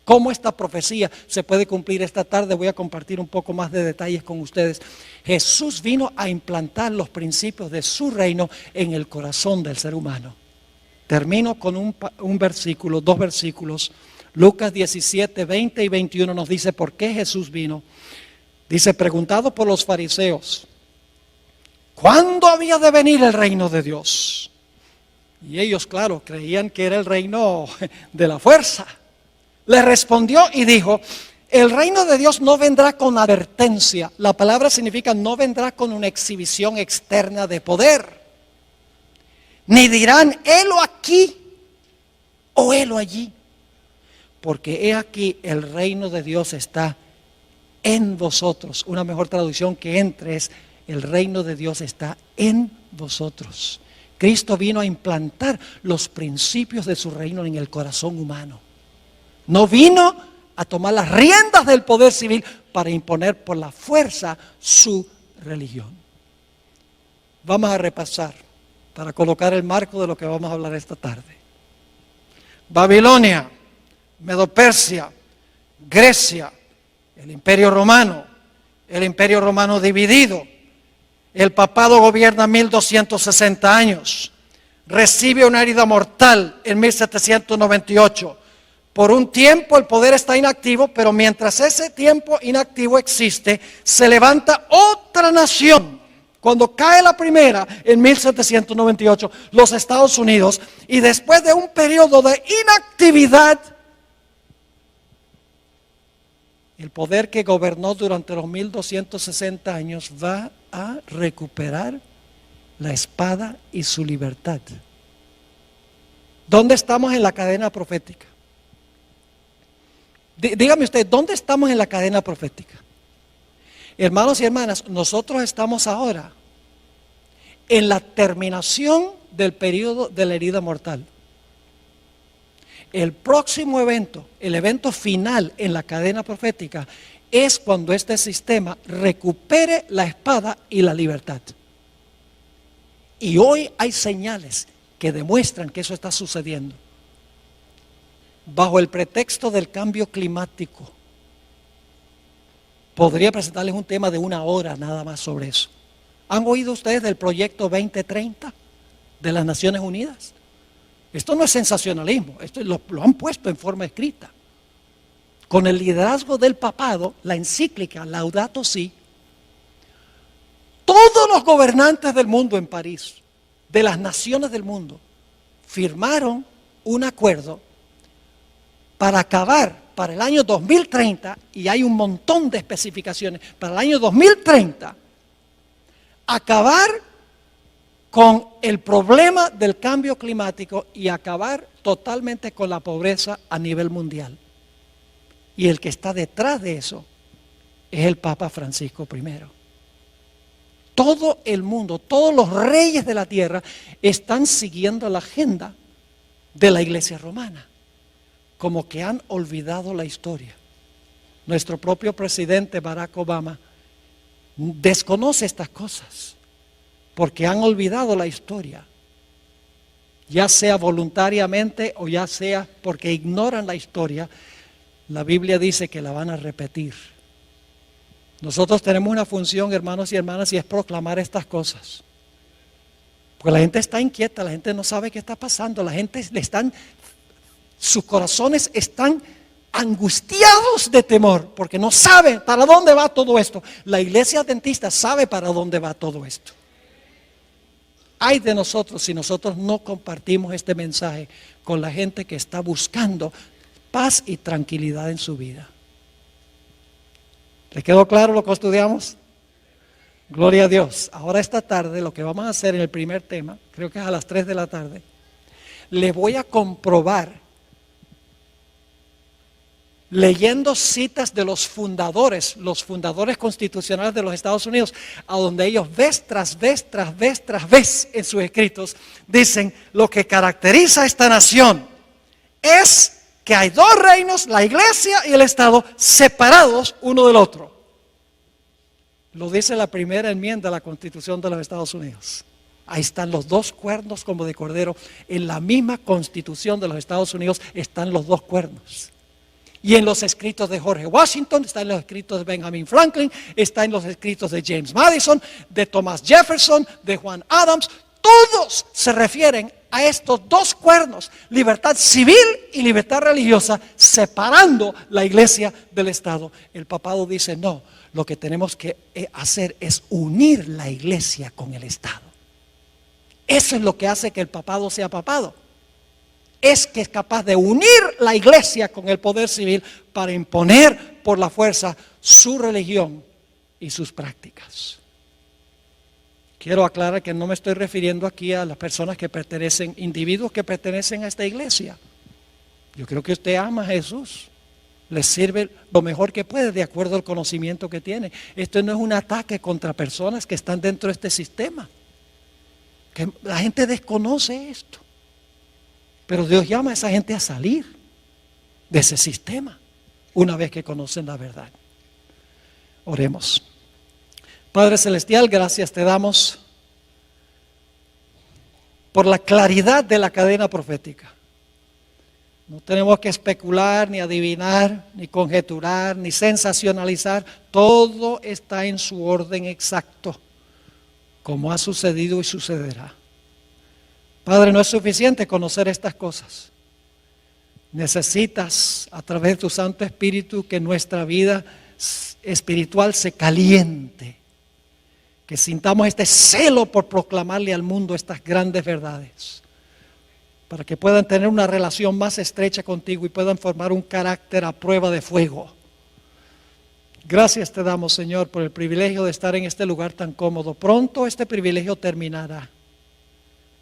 ¿Cómo esta profecía se puede cumplir esta tarde? Voy a compartir un poco más de detalles con ustedes. Jesús vino a implantar los principios de su reino en el corazón del ser humano. Termino con un versículo, dos versículos. Lucas 17, 20 y 21 nos dice por qué Jesús vino. Dice, preguntado por los fariseos, ¿cuándo había de venir el reino de Dios? Y ellos, claro, creían que era el reino de la fuerza. Le respondió y dijo: el reino de Dios no vendrá con advertencia. La palabra significa no vendrá con una exhibición externa de poder. Ni dirán, helo aquí o helo allí. Porque he aquí, el reino de Dios está en vosotros. Una mejor traducción que entre es: el reino de Dios está en vosotros. Cristo vino a implantar los principios de su reino en el corazón humano. No vino a tomar las riendas del poder civil para imponer por la fuerza su religión. Vamos a repasar para colocar el marco de lo que vamos a hablar esta tarde. Babilonia, Medo-Persia, Grecia, el Imperio Romano dividido. El papado gobierna 1260 años. Recibe una herida mortal en 1798. Por un tiempo el poder está inactivo, pero mientras ese tiempo inactivo existe, se levanta otra nación. Cuando cae la primera en 1798, los Estados Unidos, y después de un periodo de inactividad, el poder que gobernó durante los 1260 años va a recuperar la espada y su libertad. ¿Dónde estamos en la cadena profética? Dígame usted, ¿dónde estamos en la cadena profética? Hermanos y hermanas, nosotros estamos ahora en la terminación del periodo de la herida mortal. El próximo evento, el evento final en la cadena profética, es cuando este sistema recupere la espada y la libertad. Y hoy hay señales que demuestran que eso está sucediendo. Bajo el pretexto del cambio climático, podría presentarles un tema de 1 hora nada más sobre eso. ¿Han oído ustedes del proyecto 2030 de las Naciones Unidas? Esto no es sensacionalismo, esto lo han puesto en forma escrita. Con el liderazgo del papado, la encíclica Laudato Si, todos los gobernantes del mundo en París, de las naciones del mundo, firmaron un acuerdo para acabar para el año 2030, y hay un montón de especificaciones, para el año 2030, acabar con el problema del cambio climático y acabar totalmente con la pobreza a nivel mundial. Y el que está detrás de eso es el Papa Francisco I. Todo el mundo, todos los reyes de la tierra están siguiendo la agenda de la Iglesia romana, como que han olvidado la historia. Nuestro propio presidente Barack Obama desconoce estas cosas, porque han olvidado la historia, ya sea voluntariamente o ya sea porque ignoran la historia. La Biblia dice que la van a repetir. Nosotros tenemos una función, hermanos y hermanas, y es proclamar estas cosas. Porque la gente está inquieta, la gente no sabe qué está pasando, la gente sus corazones están angustiados de temor, porque no saben para dónde va todo esto. La iglesia adventista sabe para dónde va todo esto. Ay de nosotros si nosotros no compartimos este mensaje con la gente que está buscando paz y tranquilidad en su vida. ¿Le quedó claro lo que estudiamos? Gloria a Dios. Ahora esta tarde lo que vamos a hacer en el primer tema, creo que es a las 3 de la tarde, le voy a comprobar, leyendo citas de los fundadores constitucionales de los Estados Unidos, a donde ellos vez tras vez en sus escritos dicen: lo que caracteriza a esta nación es que hay dos reinos, la iglesia y el Estado, separados uno del otro. Lo dice la primera enmienda a la Constitución de los Estados Unidos. Ahí están los dos cuernos como de cordero. En la misma Constitución de los Estados Unidos están los dos cuernos. Y en los escritos de George Washington, está en los escritos de Benjamin Franklin, está en los escritos de James Madison, de Thomas Jefferson, de Juan Adams. Todos se refieren a estos dos cuernos, libertad civil y libertad religiosa, separando la iglesia del Estado. El papado dice: no, lo que tenemos que hacer es unir la iglesia con el Estado. Eso es lo que hace que el papado sea papado. Es que es capaz de unir la iglesia con el poder civil para imponer por la fuerza su religión y sus prácticas. Quiero aclarar que no me estoy refiriendo aquí a las personas que pertenecen, individuos que pertenecen a esta iglesia. Yo creo que usted ama a Jesús, le sirve lo mejor que puede de acuerdo al conocimiento que tiene. Esto no es un ataque contra personas que están dentro de este sistema. Que la gente desconoce esto. Pero Dios llama a esa gente a salir de ese sistema una vez que conocen la verdad. Oremos. Padre Celestial, gracias te damos por la claridad de la cadena profética. No tenemos que especular, ni adivinar, ni conjeturar, ni sensacionalizar. Todo está en su orden exacto, como ha sucedido y sucederá. Padre, no es suficiente conocer estas cosas. Necesitas, a través de tu Santo Espíritu, que nuestra vida espiritual se caliente. Que sintamos este celo por proclamarle al mundo estas grandes verdades. Para que puedan tener una relación más estrecha contigo y puedan formar un carácter a prueba de fuego. Gracias te damos, Señor, por el privilegio de estar en este lugar tan cómodo. Pronto este privilegio terminará.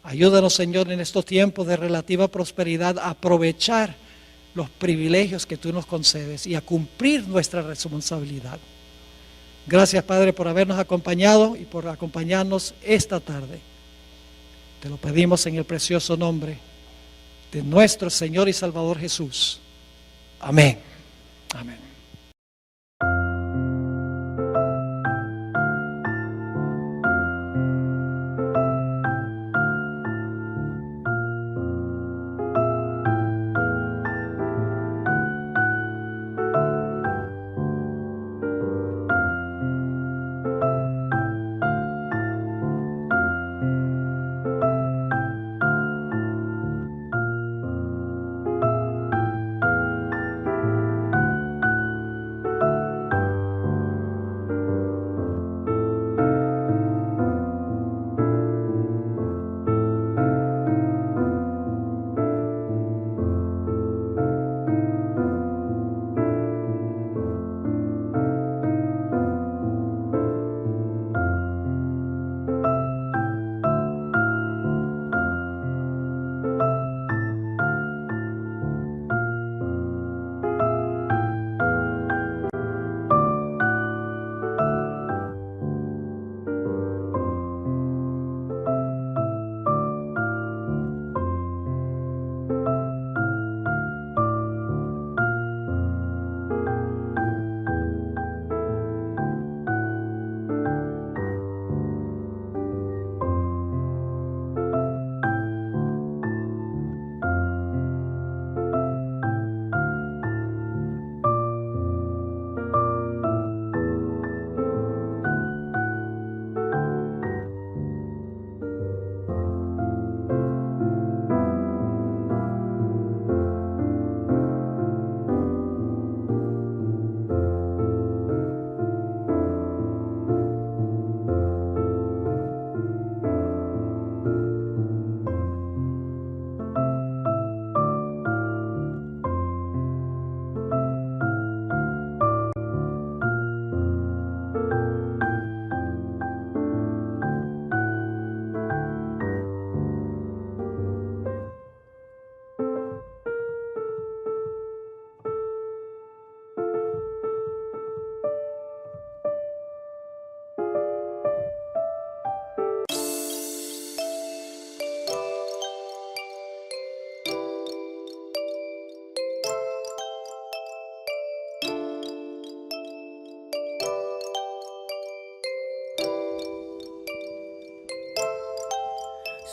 Ayúdanos, Señor, en estos tiempos de relativa prosperidad a aprovechar los privilegios que tú nos concedes y a cumplir nuestra responsabilidad. Gracias, Padre, por habernos acompañado y por acompañarnos esta tarde. Te lo pedimos en el precioso nombre de nuestro Señor y Salvador Jesús. Amén. Amén.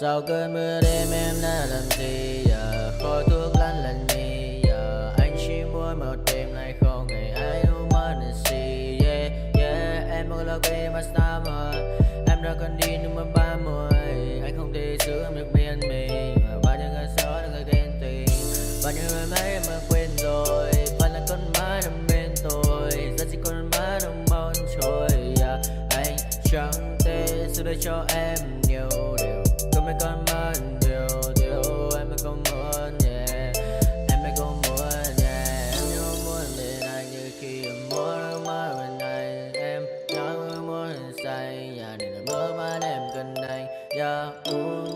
Sau cơn mưa đêm em đã làm gì giờ? Khói thuốc lăn lành mi giờ. Anh chỉ muốn một đêm này không ngày ai đâu mà nên see. Yeah, yeah, em muốn là quê mà sao mà em đã còn đi nhưng mà 30. Anh không thể giữ em được bên mình. Và bao nhiêu ngày gió được người ghen tình. Bao nhiêu người mấy em mà quên rồi. Vẫn là con má nằm bên tôi. Giờ chỉ con má nằm mòn trôi. Yeah, anh chẳng thể giữ được cho em nhiều điều. Không còn muốn điều điều em mới có muốn yeah. Em mới có muốn yeah. Em nhớ muốn bên anh như khi em muốn mơ bên anh. Em nhớ muốn say nhà này là mơ mà em cần anh yeah.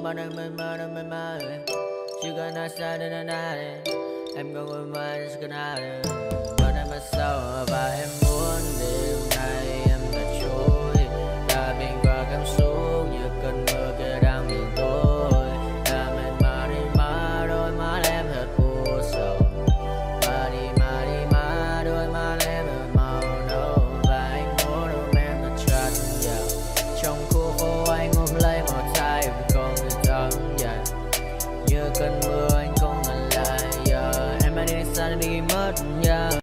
Mà đang mơ chỉ cần nói sai đến anh này em không ngồi mãi chỉ cần ai mà em mất sau và em muốn đêm nay em đã trôi đã bình qua cảm xúc như cơn mưa kia đang miền tối đã mệt mà đi mà đôi mắt em thật u sầu và đi mà đôi mắt em thật màu nâu và anh muốn ôm em thật chặt yeah. Trong khu phố anh ôm lấy một tay em không thể thắng yeah. Như cơn mưa anh không ngần lại yeah. Em hãy đi xa đi mất yeah.